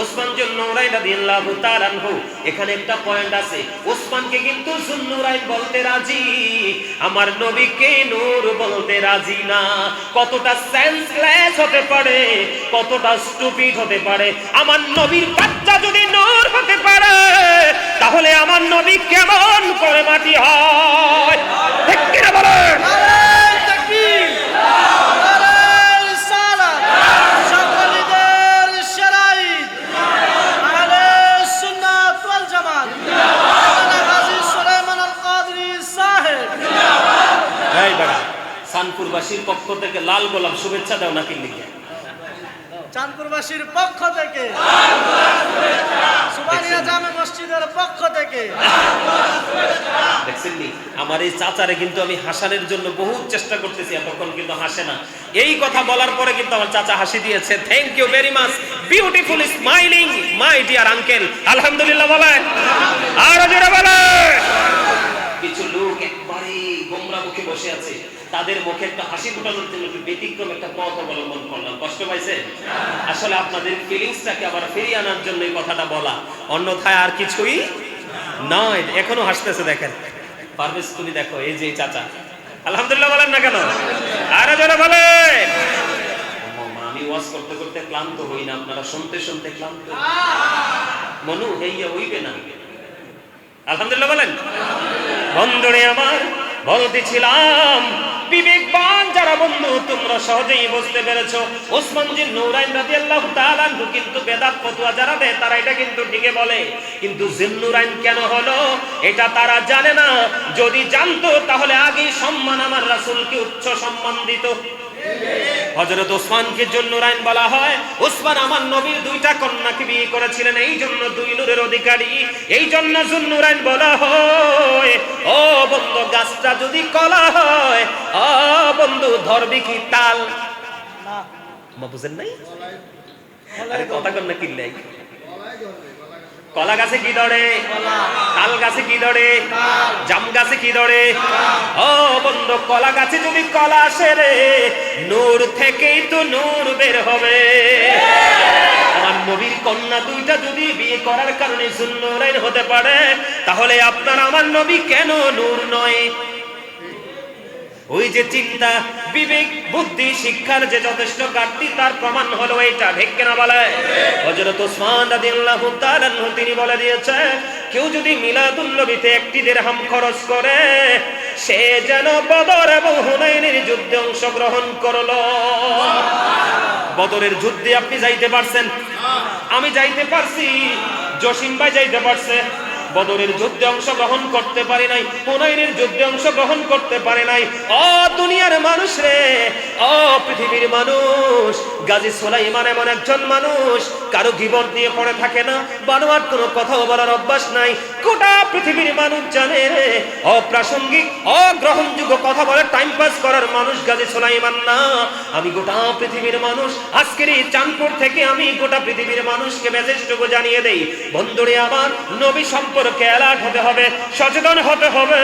ওসমান যুন্নুরাইন রাদিয়াল্লাহু তাআলা আনহু, এখানে একটা পয়েন্ট আছে, ওসমানকে কিন্তু যুন্নুরাইন বলতে রাজি, আমার নবীকে নূর বলতে রাজি না। কতটা সেন্সলেস হতে পারে, কতটা স্টুপিড হতে পারে। আমার নবীর বাচ্চা যদি নূর হতে পারে, তাহলে আমার নবী কেমন করে মাটি হয়? ঠিক কিনা বলেন? নারে তাকবীর, নারে চাঁদপুরবাসীর পক্ষ থেকে লাল গোলাপ শুভেচ্ছা দাও নাকি লিখে চাঁদপুরবাসীর পক্ষ থেকে, সুবানিয়া জামে মসজিদের পক্ষ থেকে। দেখছেন নি আমার এই চাচারে কিন্তু আমি হাসানের জন্য বহু চেষ্টা করতেছি, এতক্ষণ কিন্তু হাসে না। এই কথা বলার পরে কিন্তু আমার চাচা হাসি দিয়েছে। Thank you very much, beautiful smiling my dear uncle. আলহামদুলিল্লাহ বলেন, আর জোরে বলেন। কিছু লোক একবারে গোমরা মুখে বসে আছে, তাদের মুখে একটা হাসি ফোটানোর জন্য ব্যতিক্রম একটা পথ অবলম্বন করলাম। কষ্ট পাইছে? আসলে আপনাদের ফিলিংসটাকে আবার ফিরিয়ে আনার জন্য এই কথাটা বলা, অন্যথায় আর কিছুই নয়। এখনো হাসতেছে, দেখেন পারভেজ, তুমি দেখো এই যে চাচা। আলহামদুলিল্লাহ বলেন না কেন? আরে জোরে বলেন। আমি ওয়াজ করতে করতে ক্লান্ত হই না, আপনারা শুনতে শুনতে ক্লান্ত। মনু হইয়া হইবে না। আলহামদুলিল্লাহ বলেন। বন্ধুরে আমার, বলতেছিলাম বিবেকবান যারা বন্ধু তোমরা সহজেই বুঝতে পেরেছো, ওসমান জিন নূরাইন রাদিয়াল্লাহু তাআলা আনহু কিন্তু বেদাত ফতোয়া যারা দেয় তারা এটা কিন্তু ঠিকই বলে, কিন্তু জিন্নুরাইন কেন হলো এটা তারা জানে না। যদি জানতো তাহলে আগেই সম্মান আমার রাসূলকে উচ্চ সম্মান দিত। হযরত ওসমানকে জুন্নুরাইন বলা হয়। ওসমান আমার নবীর দুইটা কন্যাকে বিয়ে করেছিলেন, এই জন্য দুই নূরের অধিকারী, এই জন্য জুন্নুরাইন বলা হয়। ও বন্ধু, গাছটা যদি কলা হয়, ও বন্ধু ধরবি কি তাল? মা বুঝেন নাই? আরে কথা কন না কিল্লাই। কলা গাছে কি ধরে? তাল গাছে কি ধরে? জাম গাছে কি ধরে? ও বন্ধু, কলা গাছে যদি কলা আসে রে, নূর থেকেই তো নূর বের হবে। আমার নবীর কন্যা দুইটা যদি বিয়ে করার কারণে জুন্নুরাইন হতে পারে, তাহলে আপনার আমার নবী কেন নূর নয়? ওই যে চিন্তা, বিবেক, বুদ্ধি, শিক্ষার যে যথেষ্ট ঘাটতি তার প্রমাণ হলো এটা। ঠিক কিনা বলে? হযরত ওসমান রাদিয়াল্লাহু তাআলা আনহু তিনি বলে দিয়েছে, কেউ যদি মিলাদুন নবীতে 1 দিরহাম খরচ করে, সে যেন বদর এবং হুনাইনের যুদ্ধে অংশগ্রহণ করলো। বদরের যুদ্ধে আপনি যাইতে পারছেন, আমি যাইতে পারছি, জসিম ভাই যাইতে পারছে। বদরের যুদ্ধে অংশগ্রহণ করতে পারে নাই, হুনাইনের যুদ্ধে অংশগ্রহণ করতে পারে নাই। ও দুনিয়ার মানুষ রে, ও পৃথিবীর মানুষ, গাজী সুলাইমান এমন একজন মানুষ কারো গীবত নিয়ে পড়ে থাকে না, বানোয়াট কোনো কথা বলার অভ্যাস নাই। গোটা পৃথিবীর মানুষ জানে রে, অপ্রাসঙ্গিক অগ্রহণযোগ্য কথা বলে টাইম পাস করার মানুষ গাজী সুলাইমান না। আমি গোটা পৃথিবীর মানুষ, আজকের এই চাঁদপুর থেকে আমি গোটা পৃথিবীর মানুষকে মেসেজটুকু জানিয়ে দেই, বন্ধুরে আমার, নবী সম্পর্কে অ্যালার্ট হতে হবে, সচেতন হতে হবে।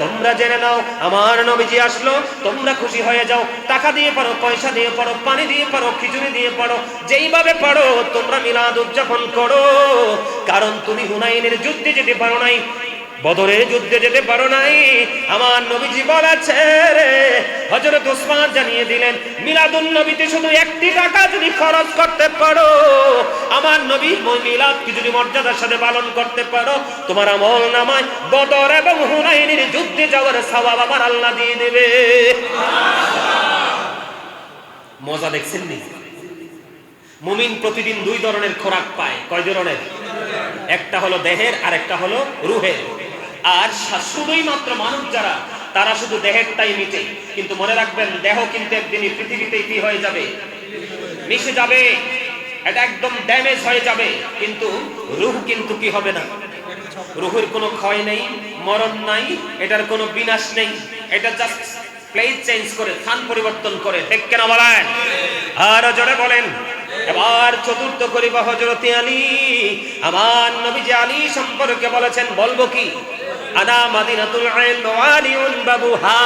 তোমরা জেনে নাও, আমার নবীজি আসলো, তোমরা খুশি হয়ে যাও, টাকা দিয়ে পারো, পয়সা দিয়ে পারো, পানি দিয়ে পারো, খিচুড়ি দিয়ে পারো, যেইভাবে পারো তোমরা মিলাদ উদযাপন করো। কারণ তুমি হুনাইনের যুদ্ধে যেতে পারো নাই, বদরের যুদ্ধে যেতে পারো নাই। আমার নবীজি বলেছে রে, হযরত ওসমান জানিয়ে দিলেন, মিলাদুন নবীতে শুধু 1 টাকা যদি খরচ করতে পারো, আমার নবী মিলাদ কি যদি মর্যাদার সাথে পালন করতে পারো, তোমার আমল নামায় বদর এবং হুনাইনের যুদ্ধে যাওয়ার সওয়াব আমার আল্লাহ দিয়ে দেবে। মজা দেখছেন নি? মুমিন প্রতিদিন 2 ধরনের খোরাক পায়। কয় ধরনের? একটা হলো দেহের, আর একটা হলো রুহের। আর শুধুই মাত্র মানুষ যারা, তারা শুধু দেহেরটাই মিটে। কিন্তু মনে রাখবেন, দেহ কিন্তু একদিনই পৃথিবীতেই কি হয়ে যাবে? মিশে যাবে, এটা একদম ড্যামেজ হয়ে যাবে। কিন্তু রূহ কিন্তু কি হবে না? রূহের কোনো ক্ষয় নেই, মরণ নাই, এটার কোনো বিনাশ নেই। এটা জাস্ট প্লেস চেঞ্জ করে, স্থান পরিবর্তন করে। ঠিক কেন বলেন? আর জোরে বলেন। এবার চতুর্থ করিব হযরত আলী। আমার নবীজি আলী সম্পর্কে বলেছেন, বলবো কি? আনা মাদিনাতুল ইলম ওয়া আলিউন বাবুহা।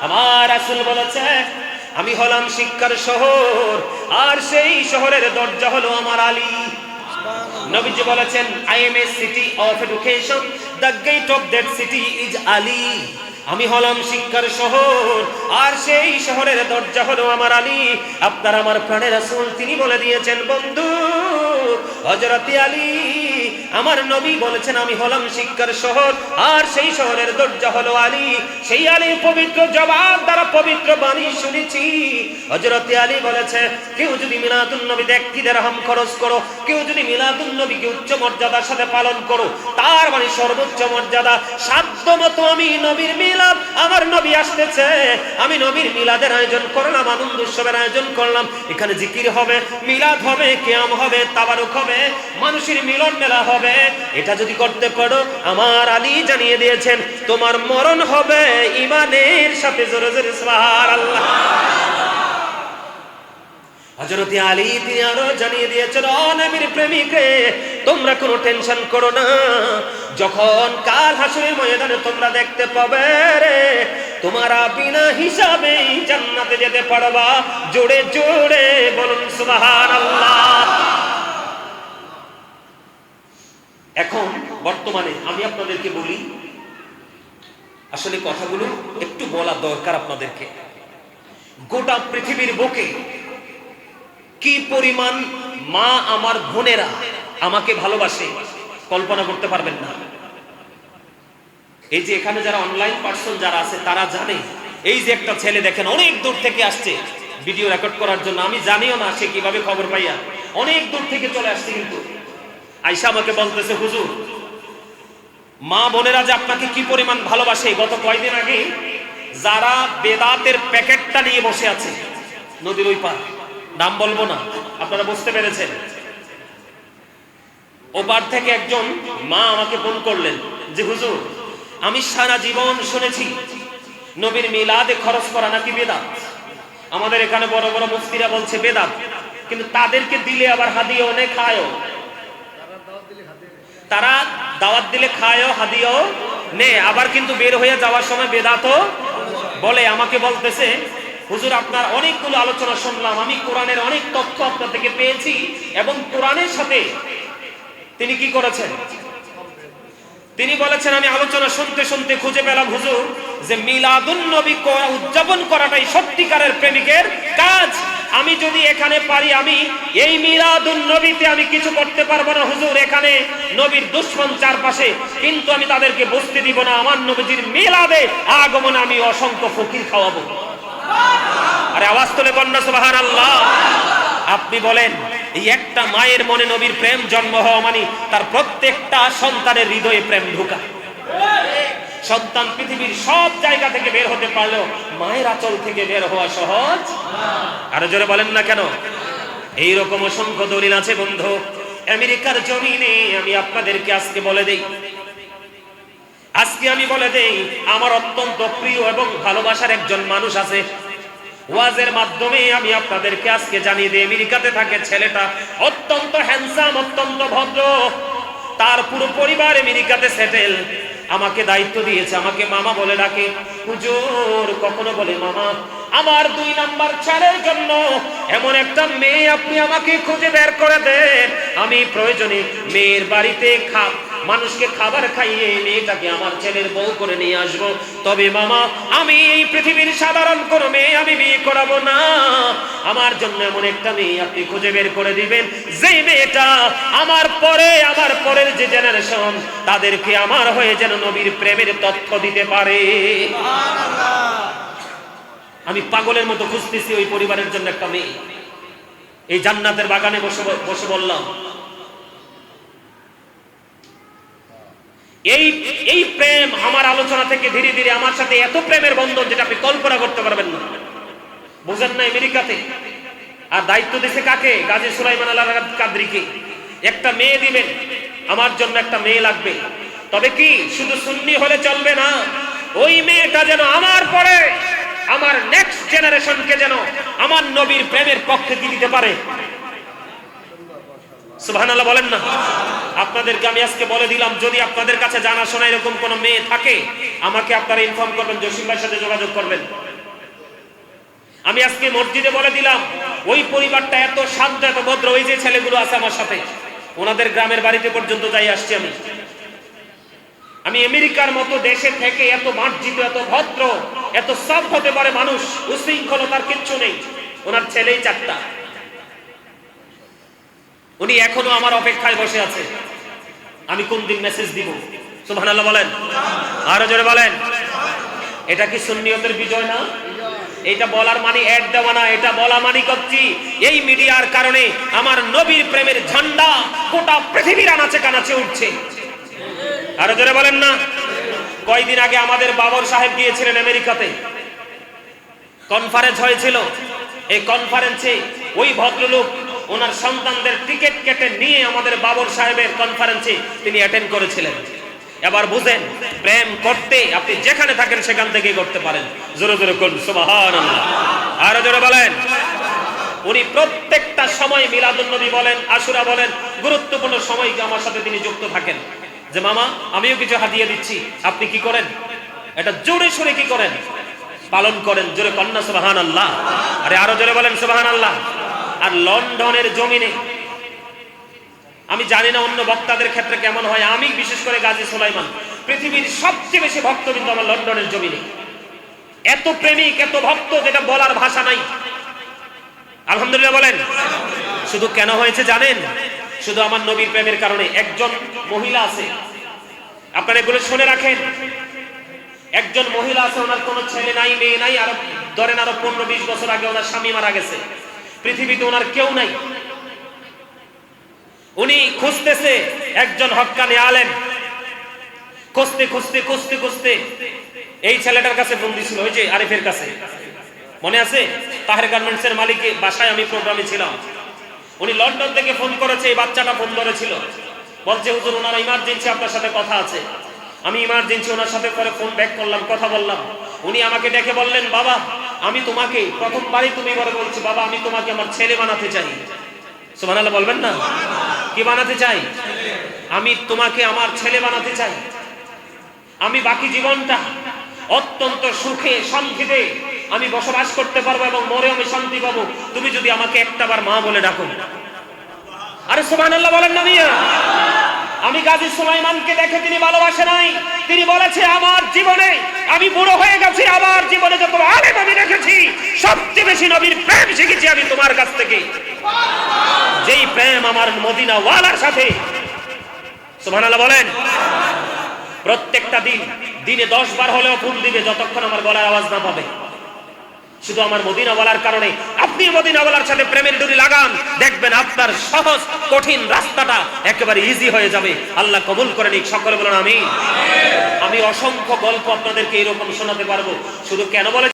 আমার রাসূল বলেছে, আমি হলাম শিক্ষার শহর, আর সেই শহরের দরজা হলো আমার আলী। নবীজি বলেছেন, I am a city of education, the gate of that city is Ali. আমি হলাম শিক্ষার শহর, আর সেই শহরের দরজা হলো আমার আলী। আপনার আমার প্রাণের রাসূল তিনি বলে দিয়েছেন, বন্ধু হযরত আলী আমার নবী বলেছেন আমি হলাম শিক্ষার শহর, আর সেই শহরের দরজা হলো আলী। সেই আলীর পবিত্র জবাব দ্বারা পবিত্র বাণী শুনেছি। হযরত আলী বলেছে, কেউ যদি মিলাদুন নবীতে 1 দিরহাম খরচ করো, কেউ যদি মিলাদুন নবীকে উচ্চ মর্যাদার সাথে পালন করো, তার মানে সর্বোচ্চ মর্যাদা। সাধ্যমতো আমি নবীর মিলাদ, আমার নবী আসতেছে, আমি নবীর মিলাদের আয়োজন করলাম, আনন্দ উৎসবের আয়োজন করলাম। এখানে জিকির হবে, মিলাদ হবে, কিয়াম হবে, তাবারুক হবে, মানুষের মিলন মেলা হবে। এটা যদি করতে পারো, আমার আলী জানিয়ে দিয়েছেন তোমার মরণ হবে ঈমানের সাথে। জোরে জোরে সুবহানাল্লাহ। হযরত আলী তিনি আরো জানিয়ে দিয়েছেন, ও নবীর প্রেমিকরে, তোমরা কোনো টেনশন করো না। যখন কাল হাসরের ময়দানে তোমরা দেখতে পাবে রে, তোমরা বিনা হিসাবে জান্নাতে যেতে পারবা। জোরে জোরে বলুন সুবহানাল্লাহ। এখন বর্তমানে আমি আপনাদেরকে বলি, আসলে কথাগুলো একটু বলা দরকার আপনাদেরকে। গোটা পৃথিবীর বুকে কি পরিমাণ মা আমার বোনেরা আমাকে ভালোবাসে কল্পনা করতে পারবেন না। এই যে এখানে যারা অনলাইন পার্সন যারা আছে তারা জানে, এই যে একটা ছেলে দেখেন অনেক দূর থেকে আসছে ভিডিও রেকর্ড করার জন্য। আমি জানিও না সে কিভাবে খবর পাইয়া অনেক দূর থেকে চলে আসছে, কিন্তু আয়শা আমাকে বলতেছে, হুজুর মা বোনেরা যে আপনাকে কি পরিমাণ ভালোবাসে। গত কয়েকদিন আগে যারা বেদাতের প্যাকেটটা নিয়ে বসে আছে নদীর ওই পার, নাম বলবো না, আপনারা বুঝতে পেরেছেন, ওপার থেকে একজন মা আমাকে ফোন করলেন যে হুজুর আমি সারা জীবন শুনেছি নবীর মিলাদে খরচ করা নাকি বেদাত। আমাদের এখানে বড় বড় মুফতিরা বলছে বেদাত, কিন্তু তাদেরকে দিলে আবার হাদিয়াও নে খায়ও। তারা দাওয়াত দিলে খায়ও হাদিয়াও নে, আবার কিন্তু বের হয়ে যাওয়ার সময় বেদাতও বলে। আমাকে বলতেছে, হুজুর আপনার অনেকগুলো আলোচনা শুনলাম, আমি কোরআনের অনেক তথ্য আপনার থেকে পেয়েছি, এবং কোরআনের সাথে তিনি কি করেছেন, তিনি বলেছেন আমি আলোচনা শুনতে শুনতে খুঁজে পেলাম হুজুর যে মিলাদুন নবী উদযাপন করাটাই সত্যিকারের প্রেমিকের কাজ। আমি যদি এখানে পারি, আমি এই মিলাদুন নবীতে আমি কিছু করতে পারবো না হুজুর, এখানে নবীর দুশমন চারপাশে, কিন্তু আমি তাদেরকে বসতে দিব না। আমার নবীজির মিলাদে আগমনে আমি অসংখ্য ফকির খাওয়াবো। আরে আওয়াজ তুলে বন্যা সুবহানাল্লাহ। আপনি বলেন, এই একটা মায়ের মনে নবীর প্রেম জন্ম হওয়া মানে তার প্রত্যেকটা সন্তানের হৃদয়ে প্রেম ঢোকা। সন্তান পৃথিবীর সব জায়গা থেকে বের হতে পারলেও মায়ের আঁচল থেকে বের হওয়া সহজ। আরো জোরে বলেন না কেন? এইরকম অসংখ্য দলিল আছে বন্ধু। আমেরিকার জমিনে আমি আপনাদেরকে আজকে বলে দেই, আমার অত্যন্ত প্রিয় এবং ভালোবাসার একজন মানুষ আছে। ওয়াজের মাধ্যমে আমি আপনাদেরকে আজকে জানিয়ে দিই, আমেরিকাতে থাকে ছেলেটা, অত্যন্ত হ্যান্ডসাম, অত্যন্ত ভদ্র, তার পুরো পরিবার আমেরিকাতে সেটেল। আমাকে দায়িত্ব দিয়েছে, আমাকে মামা বলে ডাকে। হুজুর কখনো বলে, মামা আমার 2 নাম্বার ছেলের জন্য এমন একটা মেয়ে আপনি আমাকে খুঁজে বের করে দেন, আমি প্রয়োজনে মেয়ের বাড়িতে মানুষকে খাবার খাইয়ে মেয়েটাকে আমার ছেলের বউ করে নিয়ে আসবো। তবে মামা আমি এই পৃথিবীর সাধারণ কোনো মেয়ে আমি বিয়ে করাবো না, আমার জন্য এমন একটা মেয়ে আপনি খুঁজে বের করে দিবেন, যেই মেয়েটা আমার পরের যে জেনারেশন তাদেরকে আমার হয়ে যেন নবীর প্রেমের তথ্য দিতে পারে। আমি পাগলের মতো খুঁজতেছি ওই পরিবারের জন্য একটা মেয়ে। এই জান্নাতের বাগানে বসে বললাম, এই প্রেম আমার আলোচনা থেকে ধীরে ধীরে আমার সাথে এত প্রেমের বন্ধন যেটা আপনি কল্পনা করতে পারবেন না। বুঝেন না? আমেরিকাতে আর দায়িত্ব দিয়েছে কাকে? গাজী সুলাইমান আল কাদরিকে। একটা মেয়ে দিবেন, আমার জন্য একটা মেয়ে লাগবে। তবে কি শুধু সুন্নি হলে চলবে না, ওই মেয়েটা যেন আমার পরে আমার নেক্সট জেনারেশনকে যেন আমার নবীর প্রেমের পক্ষে দিতে পারে। সুবহানাল্লাহ বলেন না? আপনাদেরকে আমি আজকে বলে দিলাম, যদি আপনাদের কাছে জানাশোনা এরকম কোন মেয়ে থাকে আমাকে আপনারা ইনফর্ম করবেন, জসিম ভাইয়ের সাথে যোগাযোগ করবেন। আমি আজকে মসজিদে বলে দিলাম, ওই পরিবারটা এত শান্ত, এত ভদ্র, ওই যে ছেলেগুলো আছে আমার সাথে, ওনাদের গ্রামের বাড়িতে পর্যন্ত যাই আসছি আমি আমেরিকার মতো দেশে থেকে এত মার্জিত, এত ভদ্র, এত সব হতে পারে মানুষ, উশৃঙ্খলতার কিচ্ছু নেই। ওনার ছেলেই 4টা, উনি এখনো আমার অপেক্ষায় বসে আছে। আমি কোন দিন মেসেজ দিব? সুবহানাল্লাহ বলেন, আরো জোরে বলেন। এটা কি সুন্নিয়তের বিজয় না? এটা বলার মানে অ্যাড দেওয়া না, এটা বলা মানে করছি এই মিডিয়ার কারণে আমার নবীর প্রেমের ঝান্ডা গোটা পৃথিবীর আনাচে কানাচে উঠছে। আরো জোরে বলেন না। কয়দিন আগে আমাদের বাবর সাহেব গিয়েছিলেন আমেরিকাতে, কনফারেন্স হয়েছিল। এই কনফারেন্সে ওই ভদ্রলোক ওনার সন্তানদের টিকিট কেটে নিয়ে আমাদের বাবর সাহেবের কনফারেন্সে তিনি অ্যাটেন্ড করেছিলেন। এবার বুঝেন, প্রেম করতে আপনি যেখানে থাকেন সেখান থেকে করতে পারেন। জোরে জোরে করুন সুবহানাল্লাহ, আরো জোরে বলেন। উনি প্রত্যেকটা সময় মিলাদুন নবী বলেন, আশুরা বলেন, গুরুত্বপূর্ণ সময়কে আমার সাথে তিনি যুক্ত থাকেন। যে মামা আমিও কিছু হাদিয়া দিচ্ছি, আপনি কি করেন? এটা জোরে সোরে কি করেন? পালন করেন। জোরে কন্যা সুবহানাল্লাহ, আরে আরো জোরে বলেন সুবহানাল্লাহ। আর লন্ডনের জমিনে, আমি জানি না অন্য বক্তাদের ক্ষেত্রে কেমন হয়, আমি বিশেষ করে গাজী সুলাইমান, পৃথিবীর সবচেয়ে বেশি ভক্তবৃন্দ আমার লন্ডনের জমিনে। এত প্রেমিক, এত ভক্ত, যেটা বলার ভাষা নাই। আলহামদুলিল্লাহ বলেন। শুধু কেন হয়েছে জানেন? শুধু আমার নবীর প্রেমের কারণে। একজন মহিলা আছে, আপনারা এগুলো শুনে রাখেন। একজন মহিলা আছে, ওনার কোনো ছেলে নাই, মেয়ে নাই, আর ধরেন আরো 15-20 বছর আগে ওনার স্বামী মারা গেছে, পৃথিবীতে ওনার কেউ নাই। উনি খুঁজতেছে একজন হক্কানি আলেম, খুঁজতে খুঁজতে খুঁজতে খুঁজতে এই ছেলেটার কাছে ফোন দিছিল, ওই যে আরিফের কাছে, মনে আছে? তাহের গার্মেন্টস এর মালিকের বাসায় আমি প্রোগ্রামে ছিলাম। উনি লন্ডন থেকে ফোন করেছে, এই বাচ্চাটা ফোন ধরেছিল, বলছে হুজুর ওনার ইমার্জেন্সি আপনার সাথে কথা আছে। আমি ইমার্জেন্সি ওনার সাথে করে ফোন ব্যাক করলাম, কথা বললাম। উনি আমাকে ডেকে বললেন, বাবা আমি তোমাকে, প্রথমবারই তুমি বলে বলছি, বাবা আমি তোমাকে আমার ছেলে বানাতে চাই। সুবহানাল্লাহ বলবেন না? কি বানাতে চাই? আমি তোমাকে আমার ছেলে বানাতে চাই। আমি বাকি জীবনটা অত্যন্ত সুখে শান্তিতে আমি বসবাস করতে পারবো এবং মরে আমি শান্তি পাবো, তুমি যদি আমাকে একটাবার মা বলে ডাকো। আরে সুবহানাল্লাহ বলেন না মিয়া। আমি গাজী সুলাইমানকে দেখে তিনি ভালোবাসে নাই, তিনি বলেছে আমার জীবনে আমি বুড়ো হয়ে গেছি, আমার জীবনে যত আলেম আমি দেখেছি, সবচেয়ে বেশি নবীর প্রেম শিখেছি আমি তোমার কাছ থেকে, যেই প্রেম আমার মদিনা ওয়ালার সাথে। সুবহানাল্লাহ বলেন। প্রত্যেকটা দিনে 10 বার হলেও ফুল দিবে, যতক্ষণ আমার গলার আওয়াজ না পাবে। শুধু আমার মদিনা ওয়ালার কারণে আপনি মদিনা ওয়ালার সাথে প্রেমের ডুরি লাগান, দেখবেন আপনার সহজ কঠিন রাস্তাটা একেবারে ইজি হয়ে যাবে। আল্লাহ কবুল করে নিক, সকলে বলেন আমিন। আমি অসংখ্য গল্প আপনাদেরকে এরকম শোনাতে পারবো। শুধু কেন বলে